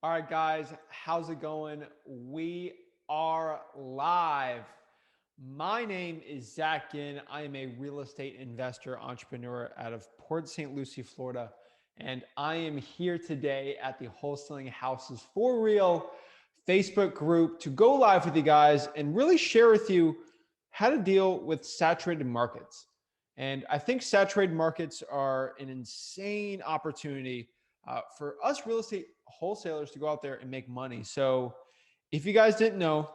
All right, guys, how's it going? We are live. My name is Zach Ginn. I am a real estate investor entrepreneur out of Port St. Lucie, Florida. And I am here today at the Wholesaling Houses for Real Facebook group to go live with you guys and really share with you how to deal with saturated markets. And I think saturated markets are an insane opportunity for us real estate wholesalers to go out there and make money. So if you guys didn't know,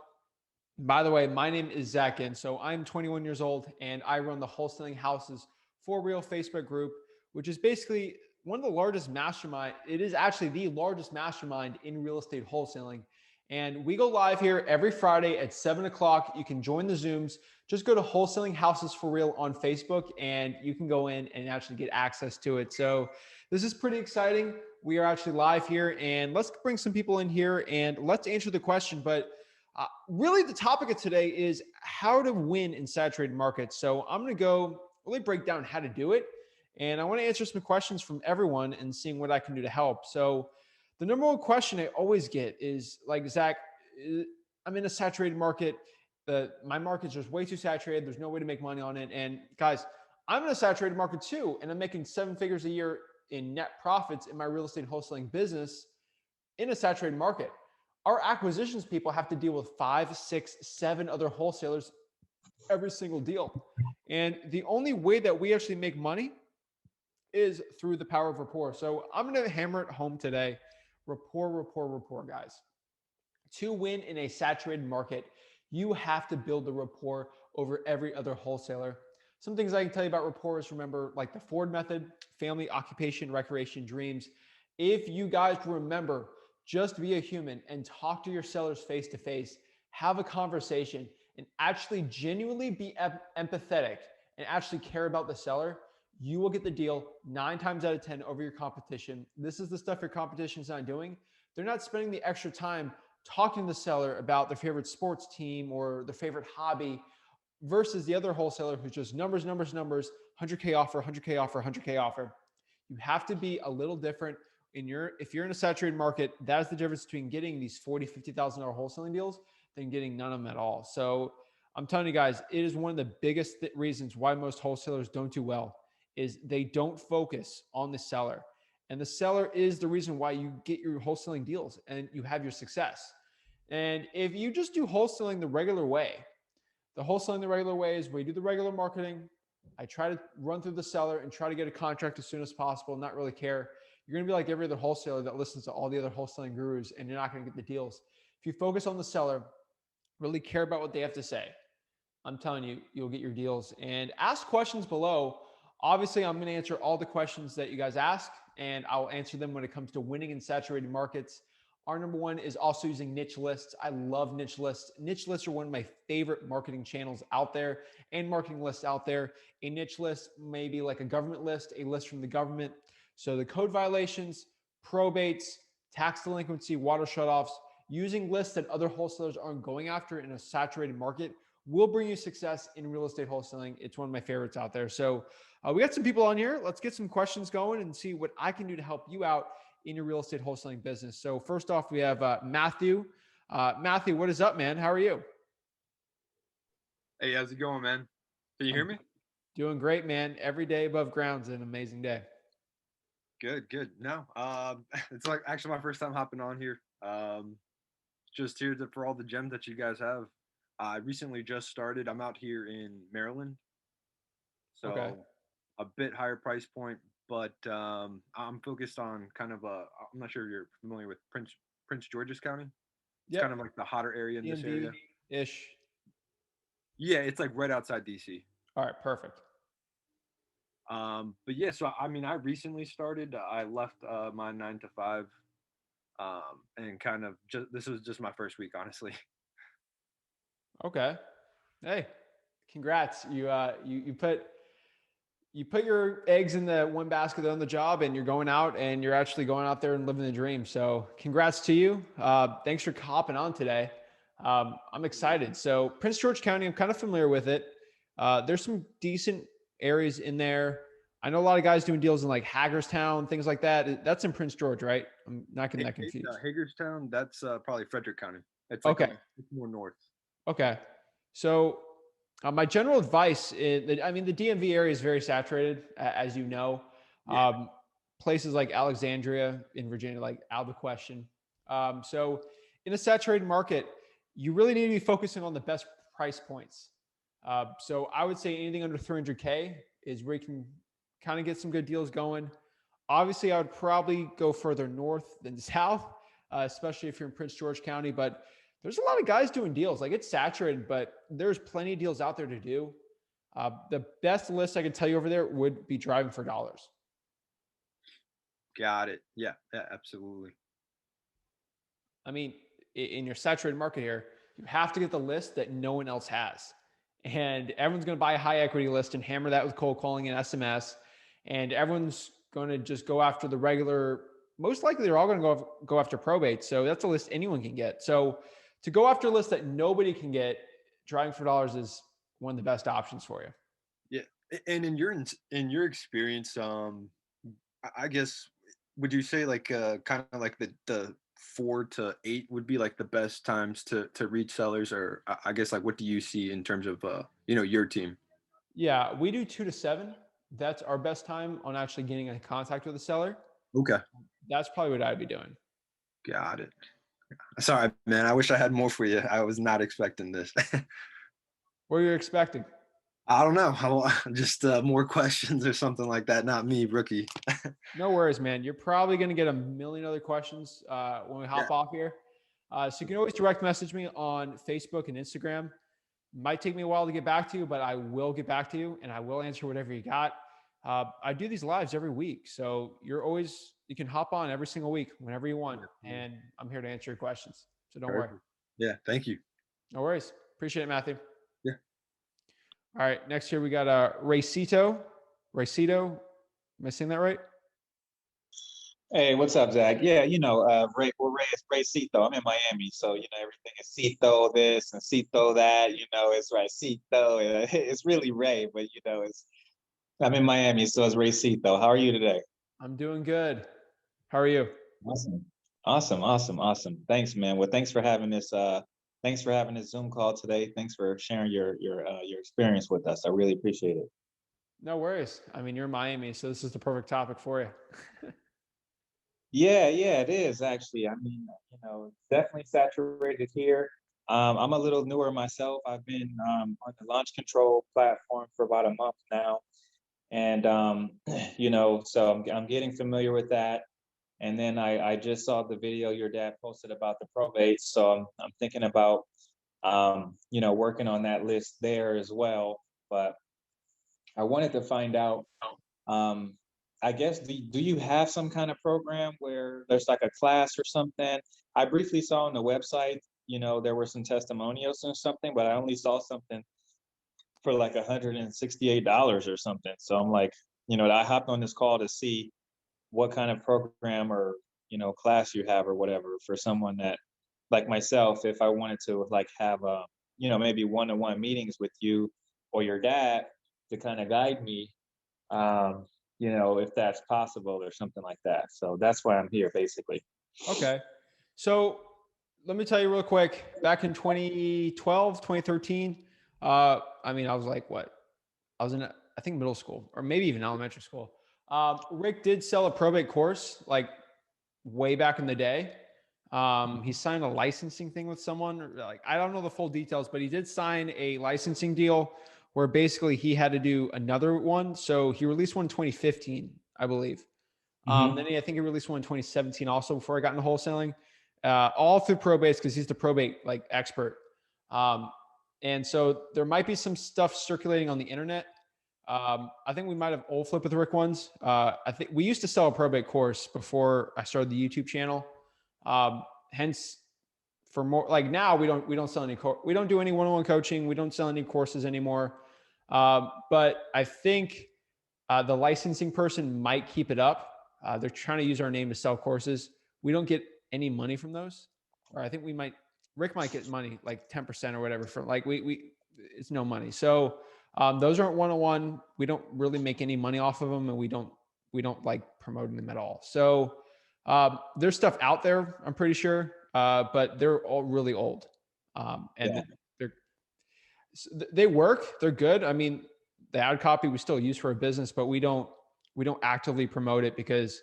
by the way, my name is Zach Ginn. So I'm 21 years old and I run the Wholesaling Houses for Real Facebook group, which is basically one of the largest mastermind. It is actually the largest mastermind in real estate wholesaling. And we go live here every Friday at 7 o'clock. You can join the Zooms. Just go to Wholesaling Houses for Real on Facebook and you can go in and actually get access to it. So this is pretty exciting. We are actually live here and let's bring some people in here and let's answer the question. But really, the topic of today is how to win in saturated markets. So I'm going to go really break down how to do it. And I want to answer some questions from everyone and seeing what I can do to help. So the number one question I always get is like, Zach, I'm in a saturated market. My market's just way too saturated. There's no way to make money on it. And guys, I'm in a saturated market too. And I'm making 7 figures a year in net profits in my real estate wholesaling business in a saturated market. Our acquisitions people have to deal with 5, 6, 7 other wholesalers every single deal. And the only way that we actually make money is through the power of rapport. So I'm going to hammer it home today. Rapport, guys. To win in a saturated market, you have to build the rapport over every other wholesaler. Some things I can tell you about rapport is remember like the Ford method, family, occupation, recreation, dreams. If you guys remember, just be a human and talk to your sellers face to face, have a conversation, and actually genuinely be empathetic and actually care about the seller, you will get the deal 9 times out of 10 over your competition. This is the stuff your competition's not doing. They're not spending the extra time talking to the seller about their favorite sports team or their favorite hobby versus the other wholesaler who's just numbers, 100K offer, 100K offer, 100K offer. You have to be a little different if you're in a saturated market. That's the difference between getting these $40,000, $50,000 wholesaling deals than getting none of them at all. So I'm telling you guys, it is one of the biggest reasons why most wholesalers don't do well is they don't focus on the seller. And the seller is the reason why you get your wholesaling deals and you have your success. And if you just do wholesaling the regular way, the wholesaling the regular way is we do the regular marketing. I try to run through the seller and try to get a contract as soon as possible, not really care. You're going to be like every other wholesaler that listens to all the other wholesaling gurus and you're not going to get the deals. If you focus on the seller, really care about what they have to say, I'm telling you, you'll get your deals. And ask questions below. Obviously, I'm going to answer all the questions that you guys ask, and I'll answer them when it comes to winning in saturated markets. Our number one is also using niche lists. I love niche lists. Niche lists are one of my favorite marketing channels out there and marketing lists out there. A niche list may be like a government list, a list from the government. So the code violations, probates, tax delinquency, water shutoffs, using lists that other wholesalers aren't going after in a saturated market will bring you success in real estate wholesaling. It's one of my favorites out there. So we got some people on here. Let's get some questions going and see what I can do to help you out in your real estate wholesaling business. So first off, we have Matthew. Matthew, what is up, man? How are you? Hey, how's it going, man? Can you hear I'm me? doing great, man. Every day above ground is an amazing day. Good, good. No, it's like actually my first time hopping on here. Just here for all the gems that you guys have. I recently just started. I'm out here in Maryland, Okay. so a bit higher price point, but I'm focused on kind of a. I'm not sure if you're familiar with Prince George's County. It's kind Yep. of like the hotter area in this area. DMV-ish. Yeah, it's like right outside DC. All right, perfect. But yeah, so I mean, I recently started. I left my 9 to 5 and kind of just this was just my first week, honestly. Okay. Hey, congrats. You put your eggs in the one basket on the job and you're going out and you're actually going out there and living the dream. So congrats to you. Thanks for hopping on today. I'm excited. So Prince George County, I'm kind of familiar with it. There's some decent areas in there. I know a lot of guys doing deals in like Hagerstown, things like that. That's in Prince George, right? I'm not getting that confused. Hagerstown, that's probably Frederick County. It's like Okay. it's more north. Okay. So my general advice is that, I mean, the DMV area is very saturated, as you know. Yeah. Places like Alexandria in Virginia, like out of the question. So in a saturated market, you really need to be focusing on the best price points. So I would say anything under 300K is where you can kind of get some good deals going. Obviously, I would probably go further north than south, especially if you're in Prince George County. But there's a lot of guys doing deals. Like, it's saturated, but there's plenty of deals out there to do. The best list I could tell you over there would be Driving for Dollars. Got it. Yeah, yeah, absolutely. I mean, in your saturated market here, you have to get the list that no one else has. And everyone's going to buy a high equity list and hammer that with cold calling and SMS. And everyone's going to just go after the regular, most likely they're all going to go after probate. So that's a list anyone can get. So to go after a list that nobody can get, Driving for Dollars is one of the best options for you. Yeah, and in your experience, I guess would you say like kind of like the 4 to 8 would be like the best times to reach sellers, or I guess like what do you see in terms of your team? Yeah, we do 2 to 7. That's our best time on actually getting in contact with the seller. Okay, That's probably what I'd be doing. got it. Sorry, man. I wish I had more for you. I was not expecting this. What are you expecting? I don't know. Just more questions or something like that. Not me, rookie. No worries, man. You're probably going to get a million other questions when we Yeah. hop off here. So you can always direct message me on Facebook and Instagram. Might take me a while to get back to you, but I will get back to you and I will answer whatever you got. I do these lives every week. So you can hop on every single week whenever you want. And I'm here to answer your questions. So don't worry. Perfect. Yeah. Thank you. No worries. Appreciate it, Matthew. Yeah. All right. Next here, we got Raycito. Raycito. Am I saying that right? Hey, what's up, Zach? Yeah, Ray Cito. I'm in Miami, so everything is Cito this and Cito that. It's Cito. It's really Ray, but I'm in Miami, so it's Ray Cito. How are you today? I'm doing good. How are you? Awesome, awesome, awesome, awesome. Thanks, man. Well, thanks for having this Zoom call today. Thanks for sharing your experience with us. I really appreciate it. No worries. I mean, you're in Miami, so this is the perfect topic for you. Yeah, yeah, it is actually. I mean, it's definitely saturated here. I'm a little newer myself. I've been on the launch control platform for about a month now, and so I'm getting familiar with that. And then I just saw the video your dad posted about the probate, so I'm thinking about working on that list there as well. But I wanted to find out. Um, I guess do you have some kind of program where there's like a class or something? I briefly saw on the website, there were some testimonials or something, but I only saw something for like $168 or something. So I'm like, I hopped on this call to see what kind of program or class you have or whatever for someone that like myself, if I wanted to like have maybe one-on-one meetings with you or your dad to kind of guide me, if that's possible or something like that. So that's why I'm here basically. Okay. So let me tell you real quick. Back in 2012, 2013, I mean, I was like, what? I was in, I think, middle school or maybe even elementary school. Rick did sell a probate course like way back in the day. He signed a licensing thing with someone. Like, I don't know the full details, but he did sign a licensing deal where basically he had to do another one. So he released one in 2015, I believe. Then I think he released one in 2017 also before I got into wholesaling, all through probates because he's the probate like expert. And so there might be some stuff circulating on the internet. I think we might have old flip with Rick ones. I think we used to sell a probate course before I started the YouTube channel. Hence, for more like now we don't sell any we don't do any one-on-one coaching. We don't sell any courses anymore. But I think the licensing person might keep it up. They're trying to use our name to sell courses. We don't get any money from those, or I think Rick might get money like 10% or whatever from like it's no money. So Those aren't one-on-one. We don't really make any money off of them, and we don't like promoting them at all. So there's stuff out there, I'm pretty sure, but they're all really old. And they work. They're good. I mean, the ad copy we still use for a business, but we don't actively promote it because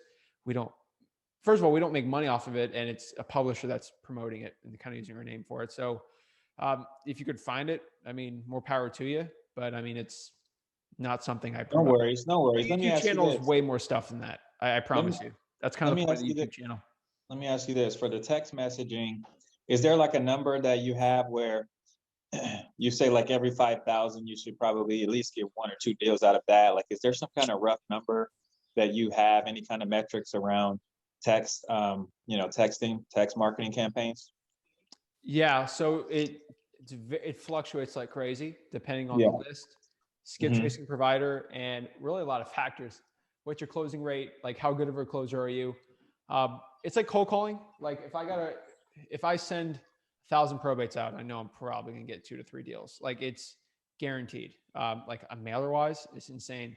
first of all, we don't make money off of it, and it's a publisher that's promoting it and kind of using our name for it. So if you could find it, I mean, more power to you. But I mean, it's not something I promote. No worries. No worries. The YouTube channel is way more stuff than that. I promise you. That's kind of the point of the YouTube channel. Let me ask you this. For the text messaging, is there like a number that you have where you say like every 5,000, you should probably at least get 1 or 2 deals out of that? Like, is there some kind of rough number that you have, any kind of metrics around text, texting, text marketing campaigns? Yeah. So it fluctuates like crazy depending on the list, skip tracing provider, and really a lot of factors. What's your closing rate? Like, how good of a closer are you? It's like cold calling. Like if I send 1,000 probates out, I know I'm probably gonna get 2 to 3 deals. Like, it's guaranteed. Like a mailer wise, it's insane.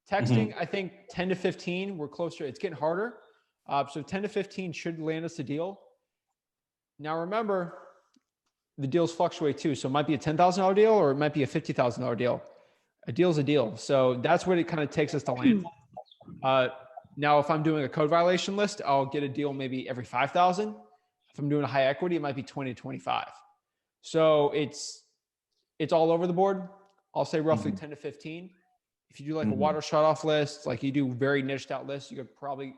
Texting, I think 10 to 15, we're closer. It's getting harder. So 10 to 15 should land us a deal. Now remember, the deals fluctuate too. So it might be a $10,000 deal or it might be a $50,000 deal. A deal's a deal. So that's what it kind of takes us to land. Now, if I'm doing a code violation list, I'll get a deal maybe every 5,000. If I'm doing a high equity, it might be 20 to 25. So it's all over the board. I'll say roughly 10 to 15. If you do like a water shutoff list, like you do very niched out lists, you could probably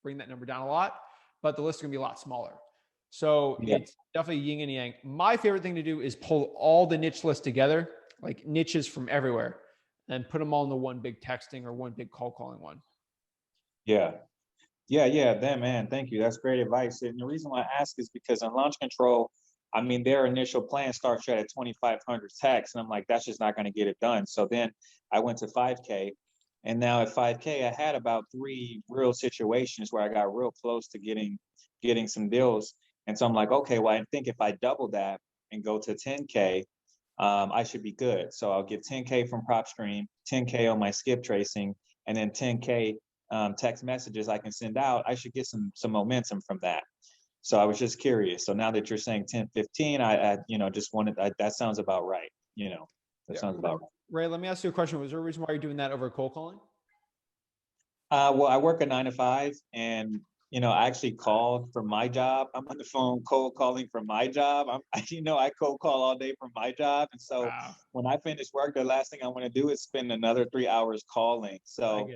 bring that number down a lot, but the list is gonna be a lot smaller. So it's definitely yin and yang. My favorite thing to do is pull all the niche lists together, like niches from everywhere, and put them all into one big texting or one big cold calling one. Yeah. Then, man, thank you. That's great advice. And the reason why I ask is because on launch control, I mean, their initial plan starts at 2,500 texts, and I'm like, that's just not going to get it done. So then I went to 5K, and now at 5K, I had about 3 real situations where I got real close to getting some deals. And so I'm like, okay, well, I think if I double that and go to 10K, I should be good. So I'll get 10K from PropStream, 10K on my skip tracing, and then 10K text messages I can send out. I should get some momentum from that. So I was just curious. So now that you're saying 10, 15, I just wanted, that sounds about right. That sounds about right. Ray, let me ask you a question. Was there a reason why you're doing that over cold calling? Well, I work a 9 to 5, and I actually called from my job. I'm on the phone cold calling from my job. I cold call all day from my job. And so when I finish work, the last thing I want to do is spend another 3 hours calling. So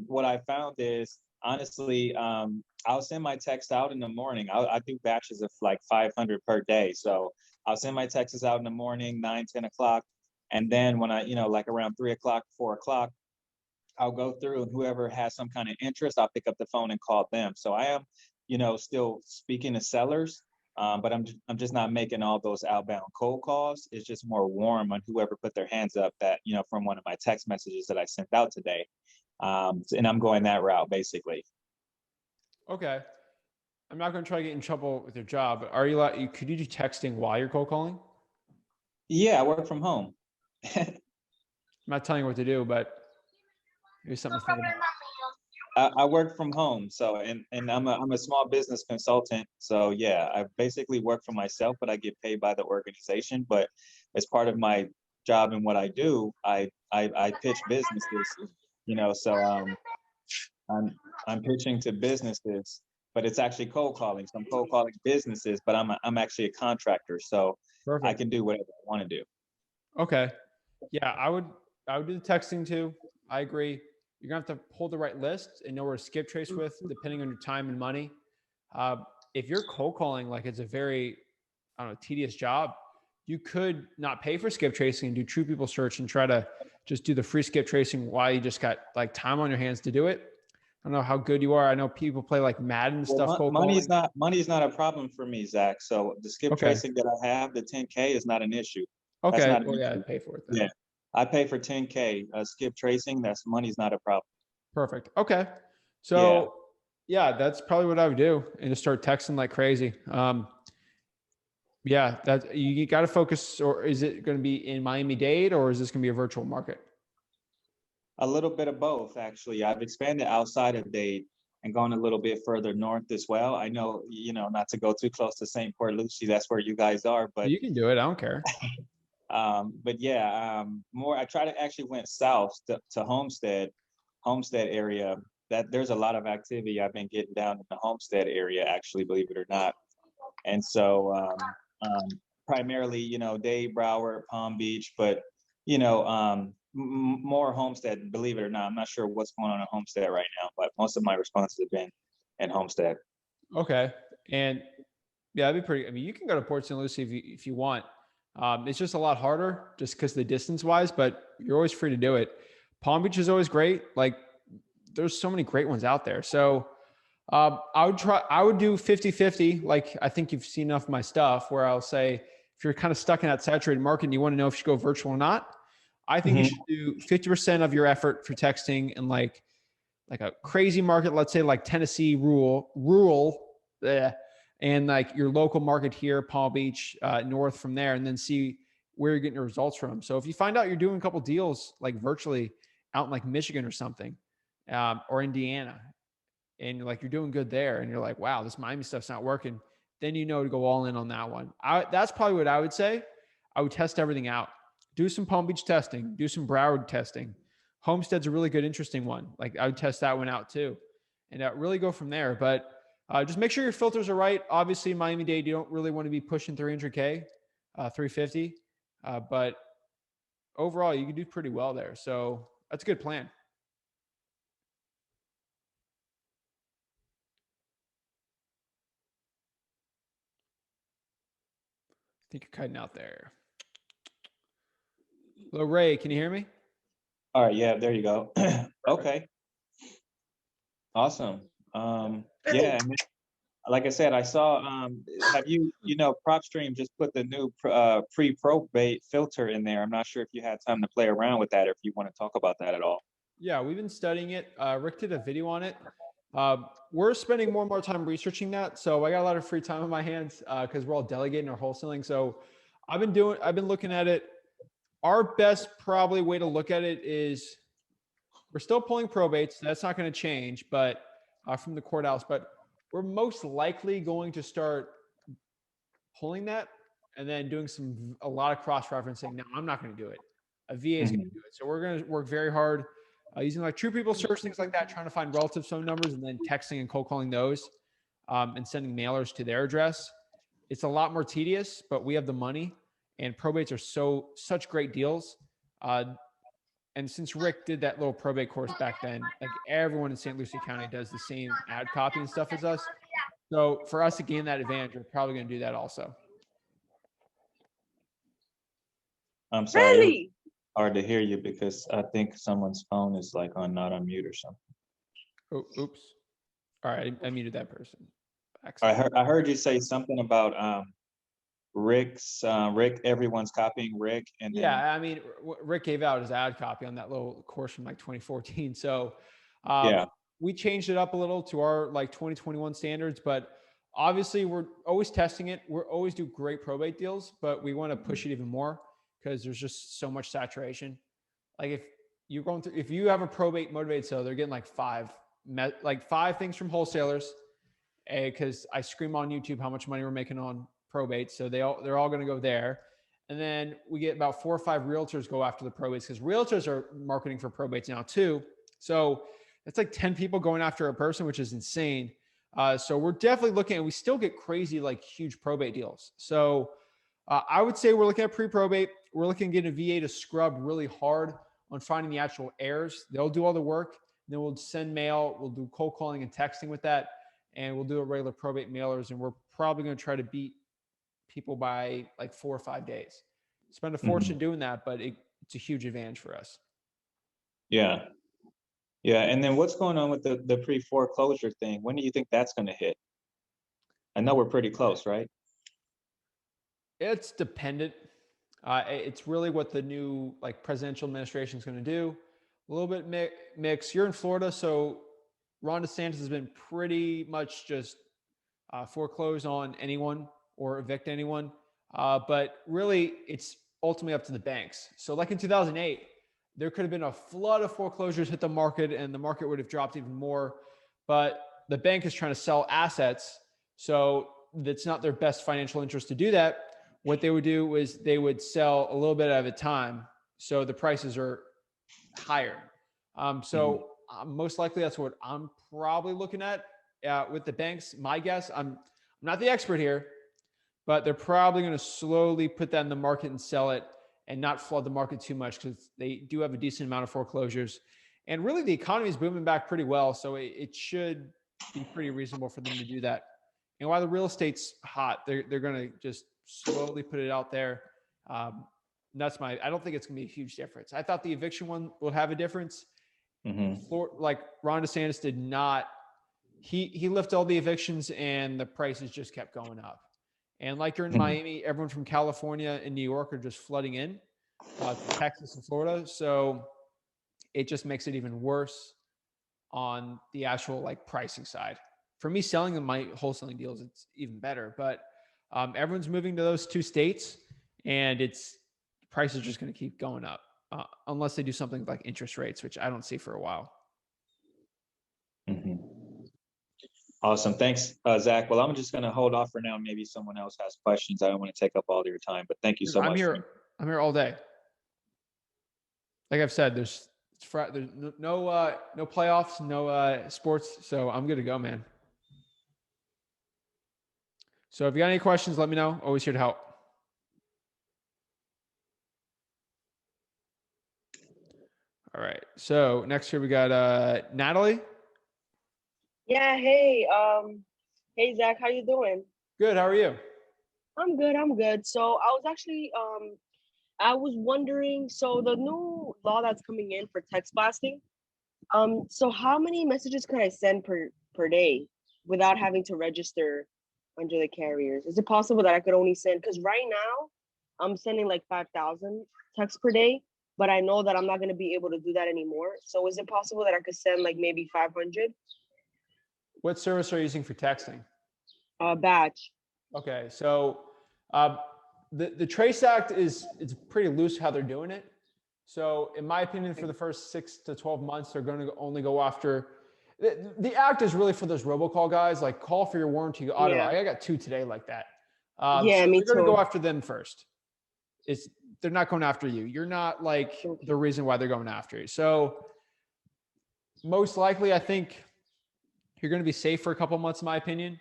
what I found is, honestly, I'll send my text out in the morning. I do batches of like 500 per day. So I'll send my texts out in the morning, 9, 10 o'clock. And then when I, like around 3 o'clock, 4 o'clock, I'll go through, and whoever has some kind of interest, I'll pick up the phone and call them. So I am, still speaking to sellers, but I'm just not making all those outbound cold calls. It's just more warm on whoever put their hands up that, from one of my text messages that I sent out today. And I'm going that route basically. Okay. I'm not going to try to get in trouble with your job, but could you do texting while you're cold calling? Yeah, I work from home. I'm not telling you what to do, but maybe something to think about. I work from home, so and I'm a small business consultant. So yeah, I basically work for myself, but I get paid by the organization. But as part of my job and what I do, I pitch businesses. So I'm pitching to businesses, but it's actually cold calling. So I'm cold calling businesses, but I'm actually a contractor, so Perfect. I can do whatever I want to do. Okay. Yeah, I would do the texting too. I agree. You're gonna have to hold the right list and know where to skip trace with, depending on your time and money. If you're cold calling, like it's a very, tedious job, you could not pay for skip tracing and do true people search and try to just do the free skip tracing while you just got like time on your hands to do it. I don't know how good you are. I know people play like Madden and stuff. Money's not a problem for me, Zach. So the skip tracing that I have, the 10K, is not an issue. Okay. I pay for it then. Yeah. I pay for 10K skip tracing. Money's not a problem. Perfect. Okay. So yeah, that's probably what I would do, and just start texting like crazy. Yeah, that you got to focus. Or is it going to be in Miami-Dade, or is this going to be a virtual market? A little bit of both, actually. I've expanded outside of Dade and gone a little bit further north as well. I know, not to go too close to St. Port Lucie, that's where you guys are, but You can do it. I don't care. more. I try to actually went south to Homestead area. That there's a lot of activity I've been getting down in the Homestead area, actually, believe it or not. And so primarily, Dade, Broward, Palm Beach, but more Homestead, believe it or not. I'm not sure what's going on in Homestead right now, but most of my responses have been in Homestead. Okay. And yeah, that'd be pretty. I mean, you can go to Port St. Lucie if you want. It's just a lot harder just because of the distance wise, but you're always free to do it. Palm Beach is always great. Like there's so many great ones out there. So I would do 50-50. Like I think you've seen enough of my stuff where I'll say, if you're kind of stuck in that saturated market and you want to know if you should go virtual or not, I think you should do 50% of your effort for texting and like a crazy market, let's say like Tennessee rural, and like your local market here, Palm Beach, north from there, and then see where you're getting your results from. So if you find out you're doing a couple deals like virtually out in like Michigan or something, or Indiana, and like you're doing good there, and you're like, wow, this Miami stuff's not working, then you know to go all in on that one. That's probably what I would say. I would test everything out. Do some Palm Beach testing, do some Broward testing. Homestead's a really good, interesting one. Like I would test that one out too, and really go from there. But just make sure your filters are right. Obviously, Miami-Dade, you don't really want to be pushing 300K, 350. But overall, you can do pretty well there. So that's a good plan. I think you're cutting out there. Hello, Ray. Can you hear me? All right. Yeah, there you go. Okay. Awesome. Yeah. And like I said, I saw, have PropStream just put the new pre-probate filter in there. I'm not sure if you had time to play around with that or if you want to talk about that at all. Yeah, we've been studying it. Rick did a video on it. We're spending more and more time researching that. So I got a lot of free time on my hands because we're all delegating our wholesaling. So I've been looking at it. Our best probably way to look at it is we're still pulling probates. That's not going to change, but from the courthouse, but we're most likely going to start pulling that and then doing a lot of cross-referencing. Now, I'm not going to do it. A VA is going to do it. So we're going to work very hard using like True People Search, things like that, trying to find relative phone numbers and then texting and cold calling those and sending mailers to their address. It's a lot more tedious, but we have the money, and probates are such great deals. And since Rick did that little probate course back then, like everyone in St. Lucie County does the same ad copy and stuff as us. So for us to gain that advantage, we're probably going to do that also. I'm sorry, it was hard to hear you because I think someone's phone is like not on mute or something. Oh, oops. All right, I muted that person. I heard you say something about Rick. Everyone's copying Rick, and yeah, I mean, Rick gave out his ad copy on that little course from like 2014. So yeah, we changed it up a little to our like 2021 standards, but obviously we're always testing it. We're always do great probate deals, but we want to push it even more because there's just so much saturation. Like if you have a probate motivated seller, they're getting like five things from wholesalers, because I scream on YouTube how much money we're making on probate. So they're all going to go there. And then we get about 4 or 5 realtors go after the probates because realtors are marketing for probates now too. So it's like 10 people going after a person, which is insane. So we're definitely looking, and we still get crazy, like huge probate deals. So I would say we're looking at pre-probate. We're looking at getting a VA to scrub really hard on finding the actual heirs. They'll do all the work. Then we'll send mail. We'll do cold calling and texting with that. And we'll do a regular probate mailers. And we're probably going to try to beat people by like 4 or 5 days. Spend a fortune doing that, but it's a huge advantage for us. Yeah. And then what's going on with the pre-foreclosure thing? When do you think that's going to hit? I know we're pretty close, right? It's dependent. It's really what the new like presidential administration is going to do. A little bit mix. You're in Florida, so Ron DeSantis has been pretty much just foreclose on anyone or evict anyone. But really, it's ultimately up to the banks. So like in 2008, there could have been a flood of foreclosures hit the market and the market would have dropped even more. But the bank is trying to sell assets. So that's not their best financial interest to do that. What they would do is they would sell a little bit at a time. So the prices are higher. Most likely that's what I'm probably looking at with the banks. My guess, I'm not the expert here, but they're probably going to slowly put that in the market and sell it and not flood the market too much because they do have a decent amount of foreclosures. And really the economy is booming back pretty well. So it should be pretty reasonable for them to do that. And while the real estate's hot, they're going to just slowly put it out there. I don't think it's going to be a huge difference. I thought the eviction one would have a difference. Like Ron DeSantis did not, he lifted all the evictions and the prices just kept going up. And like you're in Miami, everyone from California and New York are just flooding in to Texas and Florida. So it just makes it even worse on the actual like pricing side. For me, selling my wholesaling deals, it's even better. But everyone's moving to those two states, and prices are just going to keep going up unless they do something like interest rates, which I don't see for a while. Awesome. Thanks, Zach. Well, I'm just going to hold off for now. Maybe someone else has questions. I don't want to take up all your time, but thank you so much. I'm here all day. Like I've said, there's no playoffs, no sports. So I'm good to go, man. So if you got any questions, let me know. Always here to help. All right. So next here we got Natalie. Yeah, hey, hey Zach, how you doing? Good, how are you? I'm good. So I was actually I was wondering, so the new law that's coming in for text blasting, so how many messages can I send per day without having to register under the carriers? Is it possible that I could only send, because right now I'm sending like 5,000 texts per day, but I know that I'm not going to be able to do that anymore. So is it possible that I could send like maybe 500? What service are you using for texting? Batch. Okay, so the Trace Act it's pretty loose how they're doing it. So in my opinion, for the first 6 to 12 months, they're going to only go after, the act is really for those robocall guys, like call for your warranty auto. Yeah. I got 2 today like that. Yeah, so me they're going to too. go after them first. They're not going after you. You're not like the reason why they're going after you. So most likely, I think you're going to be safe for a couple months, in my opinion.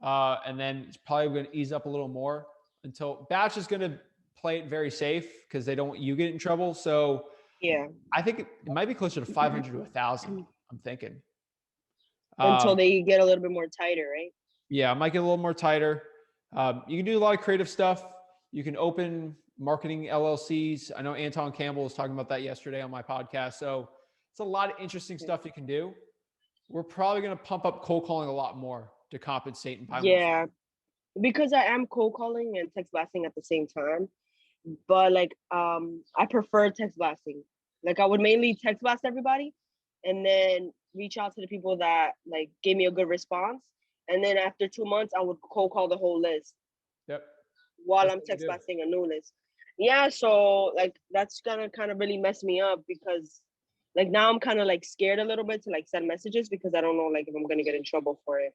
And then it's probably going to ease up a little more until Batch is going to play it very safe because they don't want you get in trouble. So yeah, I think it might be closer to 500 to 1,000. I'm thinking until they get a little bit more tighter, right? Yeah, it might get a little more tighter. You can do a lot of creative stuff. You can open marketing LLCs. I know Anton Campbell was talking about that yesterday on my podcast. So it's a lot of interesting stuff you can do. We're probably going to pump up cold calling a lot more to compensate and buy more. Yeah, because I am cold calling and text blasting at the same time. But like, I prefer text blasting. Like I would mainly text blast everybody and then reach out to the people that like gave me a good response. And then after 2 months, I would cold call the whole list. Yep. While I'm text blasting a new list. Yeah, so like that's gonna kind of really mess me up because like now I'm kind of like scared a little bit to like send messages because I don't know like if I'm gonna get in trouble for it.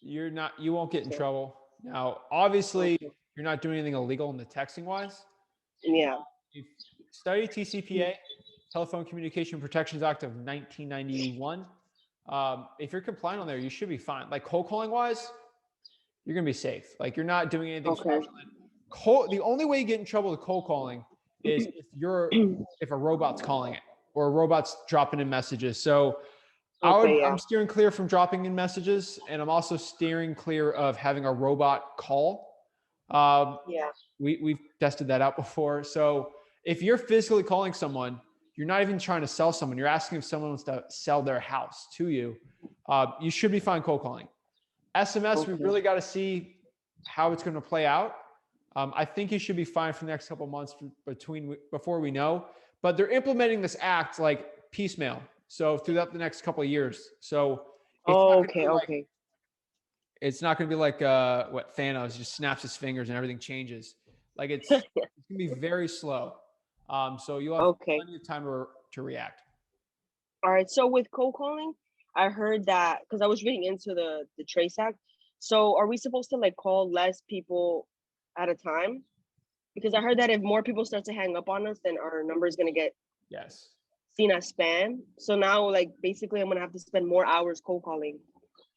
You won't get in trouble. Now, obviously, you're not doing anything illegal in the texting wise. Yeah. You study TCPA, Telephone Communication Protections Act of 1991. If you're compliant on there, you should be fine. Like cold calling wise, you're going to be safe. Like you're not doing anything fraudulent. The only way you get in trouble with cold calling is if a robot's calling it or a robot's dropping in messages. So I'm steering clear from dropping in messages, and I'm also steering clear of having a robot call. We've tested that out before. So if you're physically calling someone, you're not even trying to sell someone. You're asking if someone wants to sell their house to you. You should be fine cold calling. SMS, we really got to see how it's going to play out. I think you should be fine for the next couple of months before we know. But they're implementing this act like piecemeal. So throughout the next couple of years. So It's not going to be like what Thanos just snaps his fingers and everything changes. Like it's going to be very slow. So you'll have Okay. plenty of time to react. All right. So with cold calling, I heard that because I was reading into the Trace Act. So are we supposed to like call less people at a time? Because I heard that if more people start to hang up on us, then our number is gonna get Yes. seen as spam. So now, like basically, I'm gonna have to spend more hours cold calling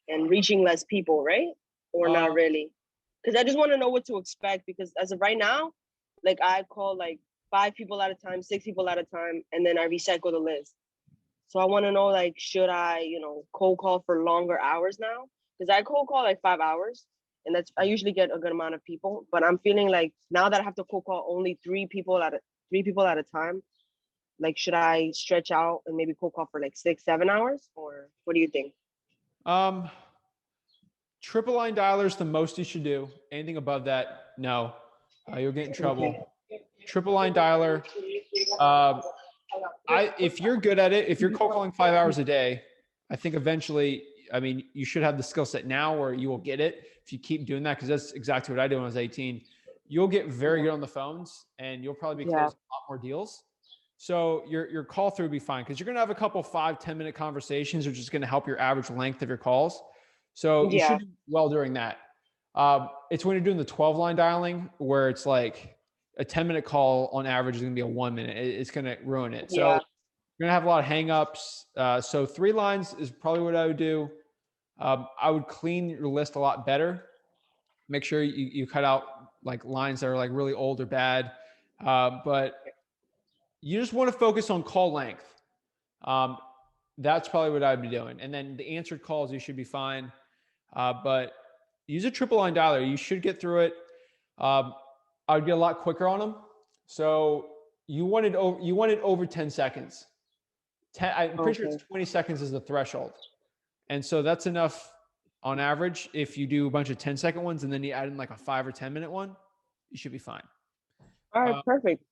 and reaching less people, right? Or not really? Because I just want to know what to expect. Because as of right now, like I call like 5 people at a time, 6 people at a time, and then I recycle the list. So I want to know, like, should I, cold call for longer hours now? Because I cold call like 5 hours, and that's I usually get a good amount of people. But I'm feeling like now that I have to cold call only 3 people at a time, like, should I stretch out and maybe cold call for like 6, 7 hours, or what do you think? Triple line dialers, the most you should do. Anything above that, no, you'll get in trouble. Okay. Triple line dialer. If you're good at it, if you're cold calling 5 hours a day, I think eventually, I mean, you should have the skill set now where you will get it if you keep doing that, because that's exactly what I did when I was 18. You'll get very good on the phones, and you'll probably be closing a lot more deals. So your call through will be fine, because you're going to have a couple 5-10 minute conversations, which is going to help your average length of your calls. So you should do well during that. It's when you're doing the 12 line dialing where it's like a 10-minute call on average is going to be a 1 minute. It's going to ruin it. So you're going to have a lot of hangups. So 3 lines is probably what I would do. I would clean your list a lot better. Make sure you cut out like lines that are like really old or bad. But you just want to focus on call length. That's probably what I'd be doing. And then the answered calls, you should be fine. But use a triple line dialer. You should get through it. I would get a lot quicker on them. So you wanted over 10 seconds. I'm pretty sure it's 20 seconds is the threshold. And so that's enough on average. If you do a bunch of 10-second ones and then you add in like a 5 or 10-minute one, you should be fine. All right, perfect.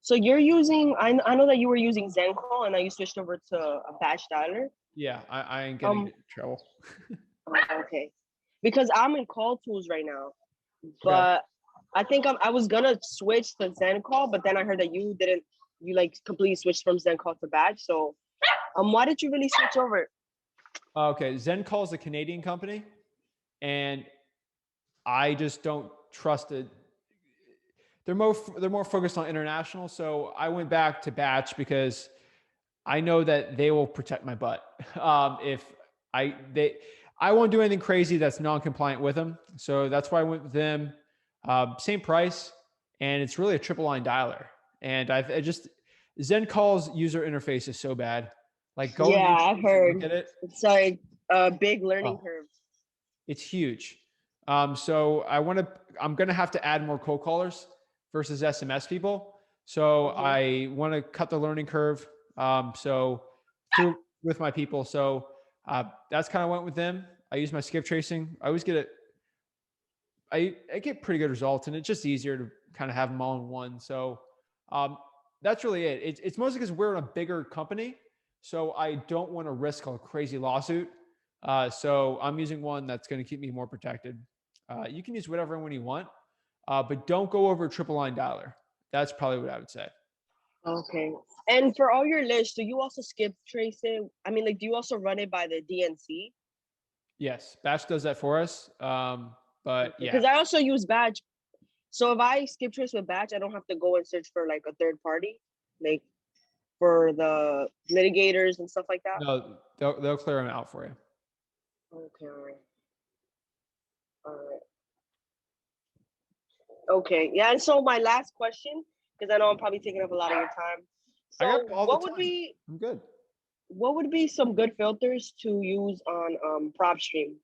So you're using, I know that you were using Zencall and now you switched over to a batch dialer. Yeah, I ain't getting in trouble. Okay. Because I'm in call tools right now, but I think I was gonna switch to Zencall, but then I heard that you like completely switched from Zencall to batch. So why did you really switch over? Okay, Zencall is a Canadian company, and I just don't trust it. They're more focused on international. So I went back to batch because I know that they will protect my butt. If I won't do anything crazy that's non-compliant with them. So that's why I went with them. Same price, and it's really a triple line dialer. And Zencall's user interface is so bad. Like I've heard look at it. It's like a big learning curve. It's huge. So I'm gonna have to add more cold callers versus SMS people. So I want to cut the learning curve. With my people. So that's kind of went with them. I use my skip tracing. I always get it. I get pretty good results, and it's just easier to kind of have them all in one. So that's really it. It's mostly because we're in a bigger company. So I don't want to risk a crazy lawsuit. So I'm using one that's going to keep me more protected. You can use whatever one you want, but don't go over a triple line dialer. That's probably what I would say. Okay. And for all your lists, do you also skip trace it? I mean, like, do you also run it by the DNC? Yes, Batch does that for us. But yeah, because I also use Batch. So if I skip trace with Batch, I don't have to go and search for like a third party, like for the litigators and stuff like that. No, they'll clear them out for you. Okay. All right. Okay. Yeah. And so my last question, because I know I'm probably taking up a lot of your time. So I'm good. What would be some good filters to use on PropStream?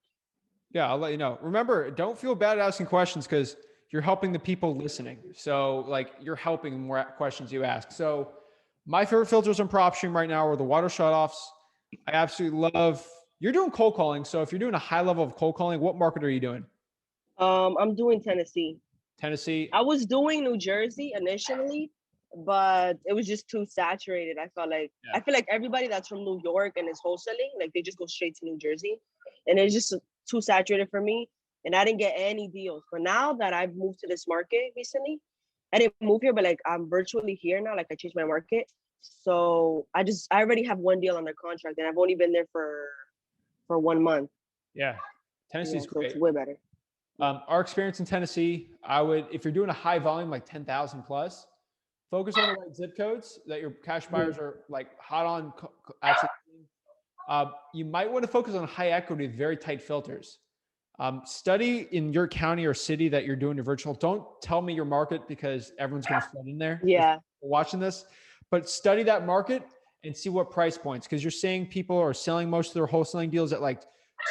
Yeah, I'll let you know. Remember, don't feel bad asking questions because you're helping the people listening. So like you're helping the more questions you ask. So my favorite filters on PropStream right now are the water shutoffs. I absolutely love, you're doing cold calling. So if you're doing a high level of cold calling, what market are you doing? I'm doing Tennessee. Tennessee. I was doing New Jersey initially, but it was just too saturated. I feel like everybody that's from New York and is wholesaling, like they just go straight to New Jersey, and it's just too saturated for me, and I didn't get any deals. But now that I've moved to this market recently, I didn't move here, but like I'm virtually here now. Like I changed my market, so I already have one deal under contract, and I've only been there for 1 month. Yeah. Tennessee's So it's great. way better. Our experience in Tennessee, I would, if you're doing a high volume, like 10,000 plus, focus on the right zip codes that your cash buyers are like hot on. Actually, you might want to focus on high equity with very tight filters. Study in your county or city that you're doing your virtual. Don't tell me your market because everyone's going to flood in there. Yeah. Watching this, but study that market and see what price points, because you're saying people are selling most of their wholesaling deals at like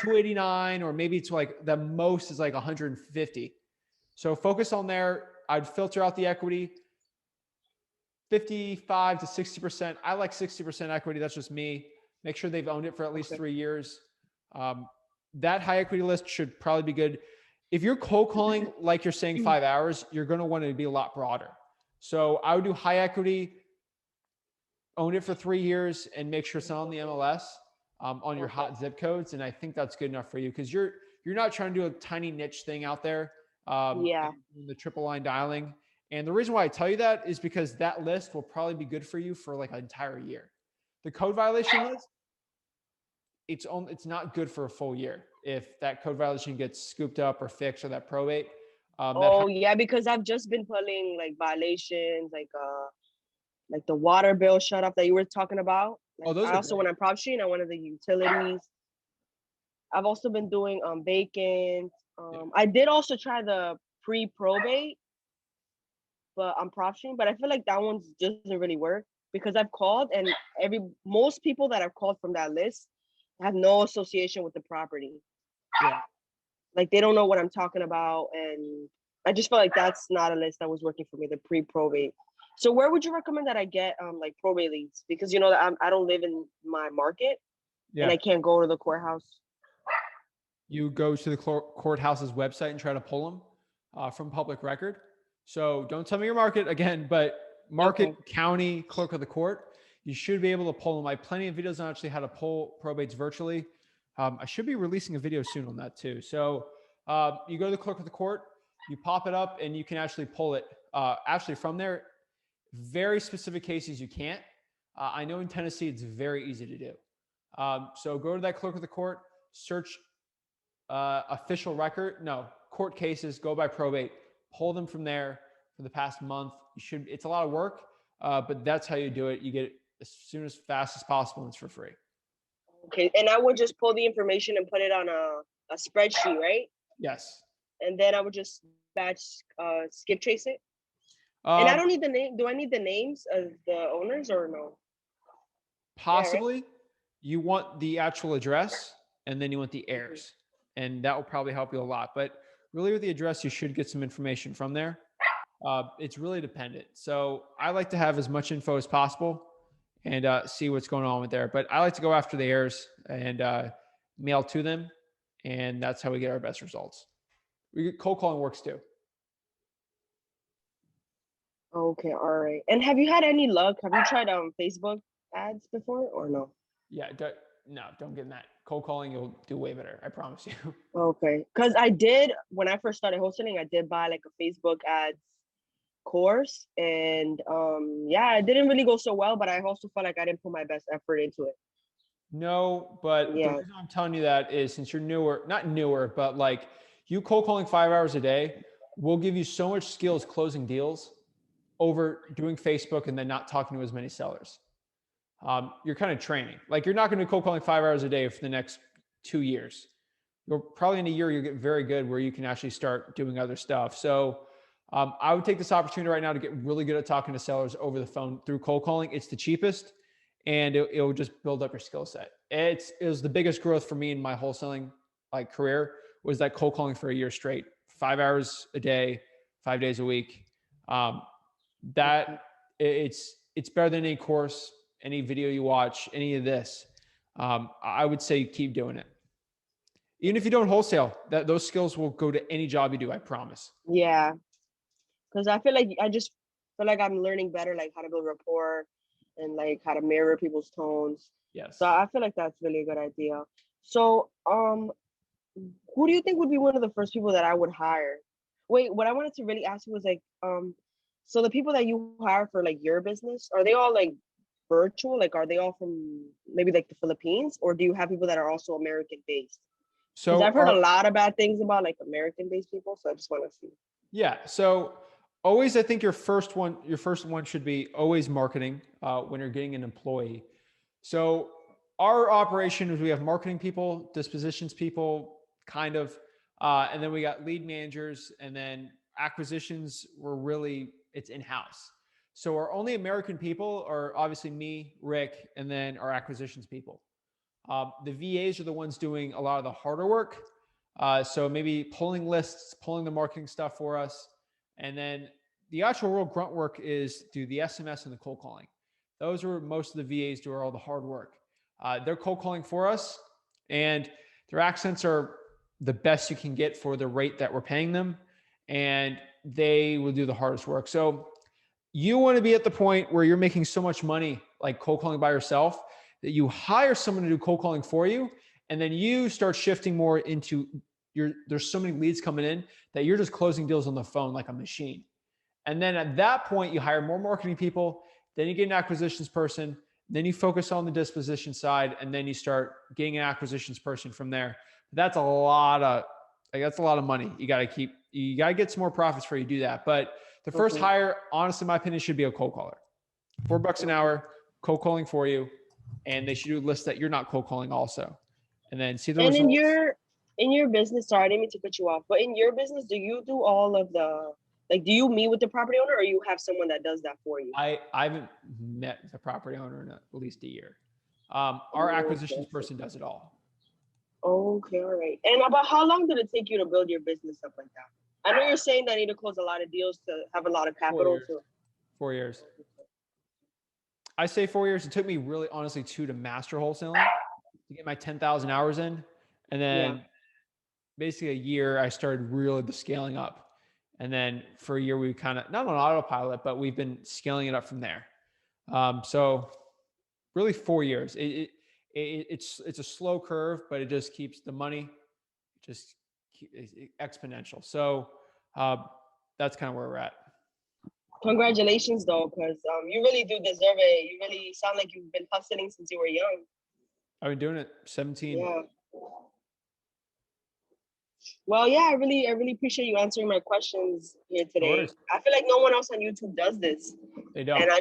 289, or maybe it's like the most is like 150. So focus on there. I'd filter out the equity, 55 to 60%. I like 60% equity. That's just me. Make sure they've owned it for at least 3 years. That high equity list should probably be good. If you're cold calling, like you're saying 5 hours, you're going to want to be a lot broader. So I would do high equity, own it for 3 years, and make sure it's on the MLS on your hot zip codes. And I think that's good enough for you, because you're not trying to do a tiny niche thing out there. The triple line dialing. And the reason why I tell you that is because that list will probably be good for you for like an entire year. The code violation list, it's not good for a full year if that code violation gets scooped up or fixed, or that probate. Because I've just been pulling like violations, like the water bill shut off that you were talking about. Like, those I also went on Prop Street, I wanted the utilities. I've also been doing vacant. I did also try the pre-probate, but on Prop Street, but I feel like that one doesn't really work, because I've called, and most people that I've called from that list have no association with the property. Yeah. Like they don't know what I'm talking about, and I just felt like that's not a list that was working for me, the pre-probate. So where would you recommend that I get like probate leads? Because you know that I don't live in my market, and I can't go to the courthouse. You go to the courthouse's website and try to pull them from public record. So don't tell me your market again, but market, county, clerk of the court. You should be able to pull them. I have plenty of videos on actually how to pull probates virtually. I should be releasing a video soon on that too. So you go to the clerk of the court, you pop it up, and you can actually pull it. Actually from there, very specific cases you can't. I know in Tennessee it's very easy to do. So go to that clerk of the court, search official record, court cases, go by probate, pull them from there for the past month. It's a lot of work, but that's how you do it. You get it as soon as fast as possible, and it's for free. Okay, and I would just pull the information and put it on a spreadsheet, right? Yes. And then I would just skip trace it. And I don't need the name. Do I need the names of the owners or no? Possibly. Yeah, right? You want the actual address, and then you want the heirs, and that will probably help you a lot. But really, with the address, you should get some information from there. It's really dependent. So I like to have as much info as possible and see what's going on with there. But I like to go after the heirs and mail to them, and that's how we get our best results. Cold calling works too. Okay, all right. And have you had any luck? Have you tried Facebook ads before or no? Yeah, don't get in that. Cold calling, you'll do way better. I promise you. Okay, because I did, when I first started wholesaling, I did buy like a Facebook ads course, and it didn't really go so well, but I also felt like I didn't put my best effort into it. No, but the reason I'm telling you that is, since you're not newer, but like you cold calling 5 hours a day will give you so much skills closing deals over doing Facebook and then not talking to as many sellers. You're kind of training. Like you're not going to be cold calling 5 hours a day for the next 2 years. You'll probably in a year, you'll get very good where you can actually start doing other stuff. So I would take this opportunity right now to get really good at talking to sellers over the phone through cold calling. It's the cheapest, and it'll just build up your skill set. It was the biggest growth for me in my wholesaling career, was that cold calling for a year straight, 5 hours a day, 5 days a week. It's better than any course, any video you watch, any of this. I would say keep doing it. Even if you don't wholesale, those skills will go to any job you do, I promise. Yeah. Because I just feel like I'm learning better, like how to build rapport and like how to mirror people's tones. Yes. So I feel like that's really a good idea. So who do you think would be one of the first people that I would hire? Wait, what I wanted to really ask you was like, so the people that you hire for like your business, are they all like virtual? Like, are they all from maybe like the Philippines, or do you have people that are also American based? Because So I've heard a lot of bad things about like American based people, so I just want to see. yeah. So always, I think your first one should be always marketing when you're getting an employee. So our operation is we have marketing people, dispositions people, kind of, and then we got lead managers, and then acquisitions were really it's in-house. So our only American people are obviously me, Rick, and then our acquisitions people. The VAs are the ones doing a lot of the harder work. So maybe pulling lists, pulling the marketing stuff for us. And then the actual real grunt work is do the SMS and the cold calling. Those are most of the VAs do all the hard work. They're cold calling for us, and their accents are the best you can get for the rate that we're paying them. And they will do the hardest work. So you want to be at the point where you're making so much money, like cold calling by yourself, that you hire someone to do cold calling for you. And then you start shifting more into there's so many leads coming in that you're just closing deals on the phone like a machine. And then at that point, you hire more marketing people, then you get an acquisitions person, then you focus on the disposition side, and then you start getting an acquisitions person from there. That's a lot of money. You got to get some more profits before you do that. But the first hire, honestly, in my opinion, should be a cold caller. $4 an hour, cold calling for you. And they should do a list that you're not cold calling also. And then see the And results. in your business, sorry, I didn't mean to cut you off, but in your business, do you do all of the like do you meet with the property owner, or you have someone that does that for you? I haven't met the property owner in at least a year. Our acquisitions person does it all. Okay, all right. And about how long did it take you to build your business up like that? I know you're saying that I need to close a lot of deals to have a lot of capital. 4 years. I say 4 years. It took me really, honestly, 2 to master wholesaling, to get my 10,000 hours in. And then basically a year, I started really the scaling up. And then for a year, we kind of, not on autopilot, but we've been scaling it up from there. So really 4 years. It's a slow curve, but it just keeps the money just exponential. So that's kind of where we're at. Congratulations, though, because you really do deserve it. You really sound like you've been hustling since you were young. I've been doing it 17. Yeah. Well, yeah, I really appreciate you answering my questions here today. I feel like no one else on YouTube does this. They don't. And I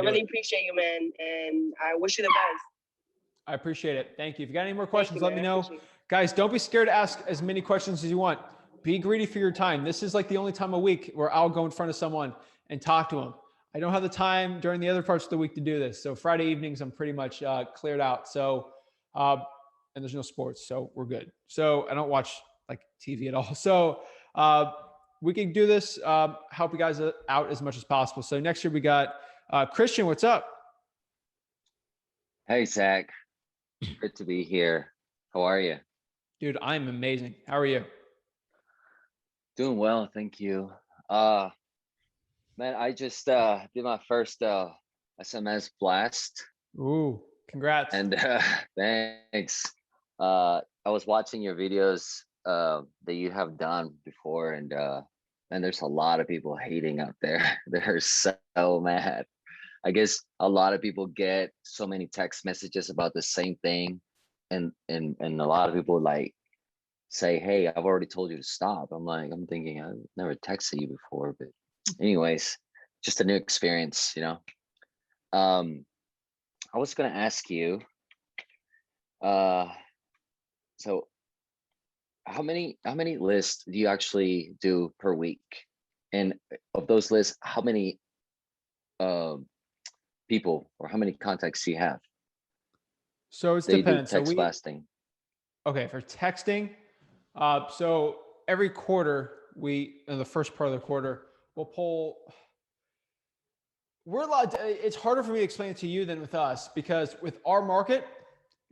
really appreciate you, man. And I wish you the best. I appreciate it. Thank you. If you got any more questions, let me know. Guys, don't be scared to ask as many questions as you want. Be greedy for your time. This is like the only time a week where I'll go in front of someone and talk to them. I don't have the time during the other parts of the week to do this. So Friday evenings, I'm pretty much cleared out. So, and there's no sports, so we're good. So I don't watch like TV at all. So we can do this, help you guys out as much as possible. So next year we got Christian. What's up? Hey, Zach. Good to be here. How are you? Dude, I'm amazing. How are you? Doing well, thank you. Man, I just did my first SMS blast. Ooh, congrats. And thanks. I was watching your videos that you have done before, and there's a lot of people hating out there. They're so mad. I guess a lot of people get so many text messages about the same thing, and a lot of people like say, "Hey, I've already told you to stop." I'm thinking I've never texted you before, but anyways, just a new experience, you know. I was gonna ask you, so how many lists do you actually do per week? And of those lists, how many people or how many contacts do you have? So it's dependent. Text blasting. Okay, for texting, so every quarter in the first part of the quarter, we'll pull. It's harder for me to explain it to you than with us, because with our market,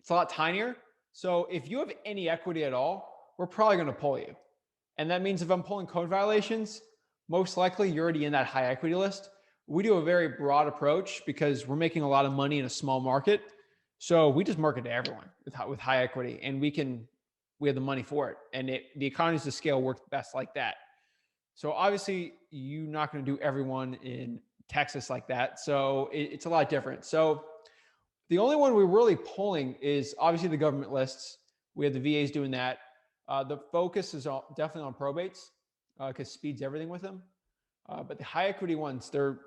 it's a lot tinier. So if you have any equity at all, we're probably going to pull you. And that means if I'm pulling code violations, most likely you're already in that high equity list. We do a very broad approach because we're making a lot of money in a small market. So we just market to everyone with high equity, and we can we have the money for it. And the economies of scale work best like that. So obviously you're not going to do everyone in Texas like that. So it's a lot different. So the only one we're really pulling is obviously the government lists. We have the VAs doing that. The focus is definitely on probates because speeds everything with them. But the high equity ones, they're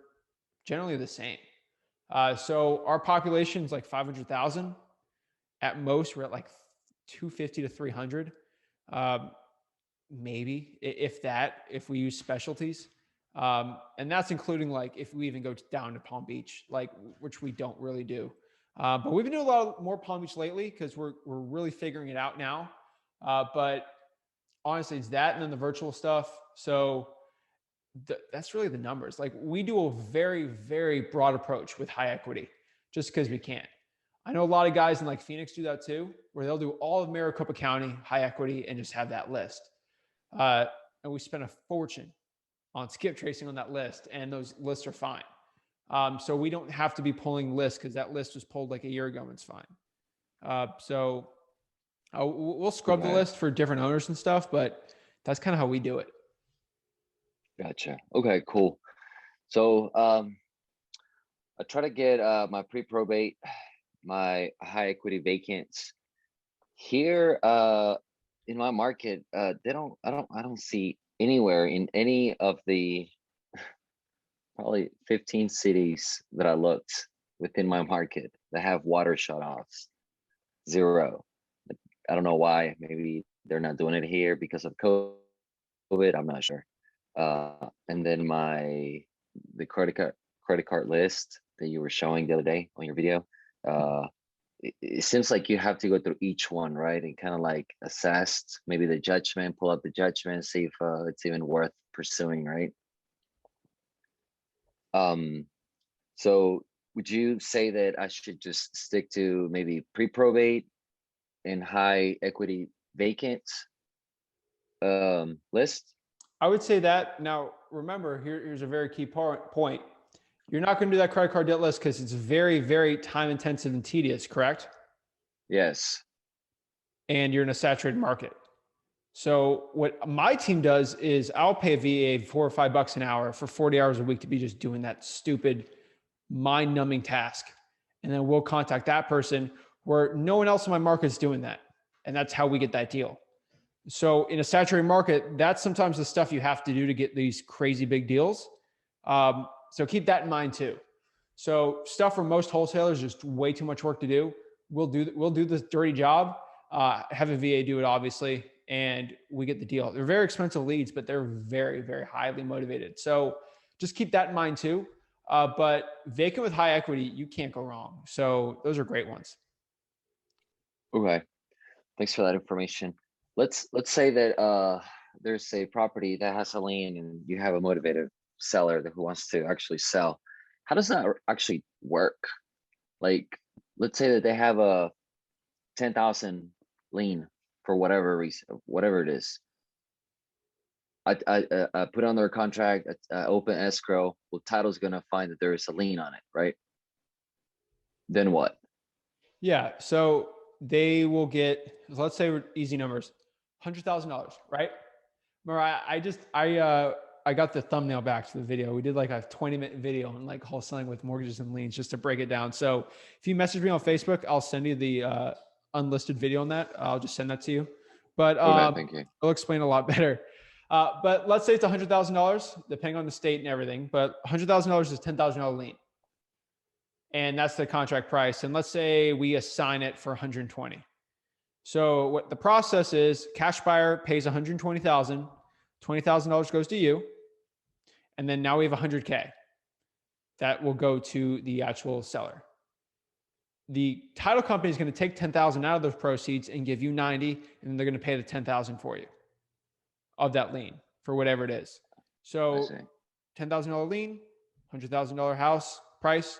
generally the same. So our population is like 500,000. At most, we're at like 250 to 300. Maybe if that, if we use specialties. And that's including like if we even go down to Palm Beach, like which we don't really do. But we've been doing a lot more Palm Beach lately because we're really figuring it out now. But honestly, it's that and then the virtual stuff. So that's really the numbers. Like we do a very, very broad approach with high equity just because we can. I know a lot of guys in like Phoenix do that too, where they'll do all of Maricopa County high equity and just have that list. And we spend a fortune on skip tracing on that list, and those lists are fine. So we don't have to be pulling lists because that list was pulled like a year ago and it's fine. So we'll scrub the list for different owners and stuff, but that's kind of how we do it. Gotcha. Okay, cool. So I try to get my pre-probate, my high equity vacants here in my market. I don't see anywhere in any of the probably 15 cities that I looked within my market that have water shutoffs. Zero. I don't know why. Maybe they're not doing it here because of COVID. I'm not sure. And then the credit card list that you were showing the other day on your video. It seems like you have to go through each one, right? And kind of like assess maybe the judgment, pull up the judgment, see if it's even worth pursuing, right? So would you say that I should just stick to maybe pre-probate and high equity vacant list? I would say that. Now, remember, here's a very key point. You're not going to do that credit card debt list because it's very, very time intensive and tedious, correct? Yes. And you're in a saturated market. So what my team does is I'll pay a VA $4 or $5 an hour for 40 hours a week to be just doing that stupid mind numbing task. And then we'll contact that person where no one else in my market is doing that. And that's how we get that deal. So in a saturated market, that's sometimes the stuff you have to do to get these crazy big deals. So keep that in mind too. So stuff for most wholesalers is just way too much work to do. We'll do this dirty job, have a VA do it obviously, and we get the deal. They're very expensive leads, but they're very, very highly motivated. So just keep that in mind too. But vacant with high equity, you can't go wrong. So those are great ones. Okay. Thanks for that information. Let's say that there's a property that has a lien and you have a motivated seller who wants to actually sell. How does that actually work? Like, let's say that they have a 10,000 lien for whatever reason, whatever it is. I put on their contract, open escrow. Well, title's gonna find that there is a lien on it, right? Then what? Yeah. So they will get, let's say easy numbers, $100,000, right? Remember, I got the thumbnail back to the video. We did like a 20-minute video on like wholesaling with mortgages and liens just to break it down. So if you message me on Facebook, I'll send you the unlisted video on that. I'll just send that to you. But Okay, thank you. I'll explain a lot better. But let's say it's $100,000, depending on the state and everything. But $100,000 is $10,000 lien. And that's the contract price. And let's say we assign it for 120. So what the process is, cash buyer pays 120,000, $20,000 goes to you. And then now we have 100K that will go to the actual seller. The title company is going to take 10,000 out of those proceeds and give you 90, and then they're going to pay the 10,000 for you of that lien for whatever it is. So $10,000 lien, $100,000 house price,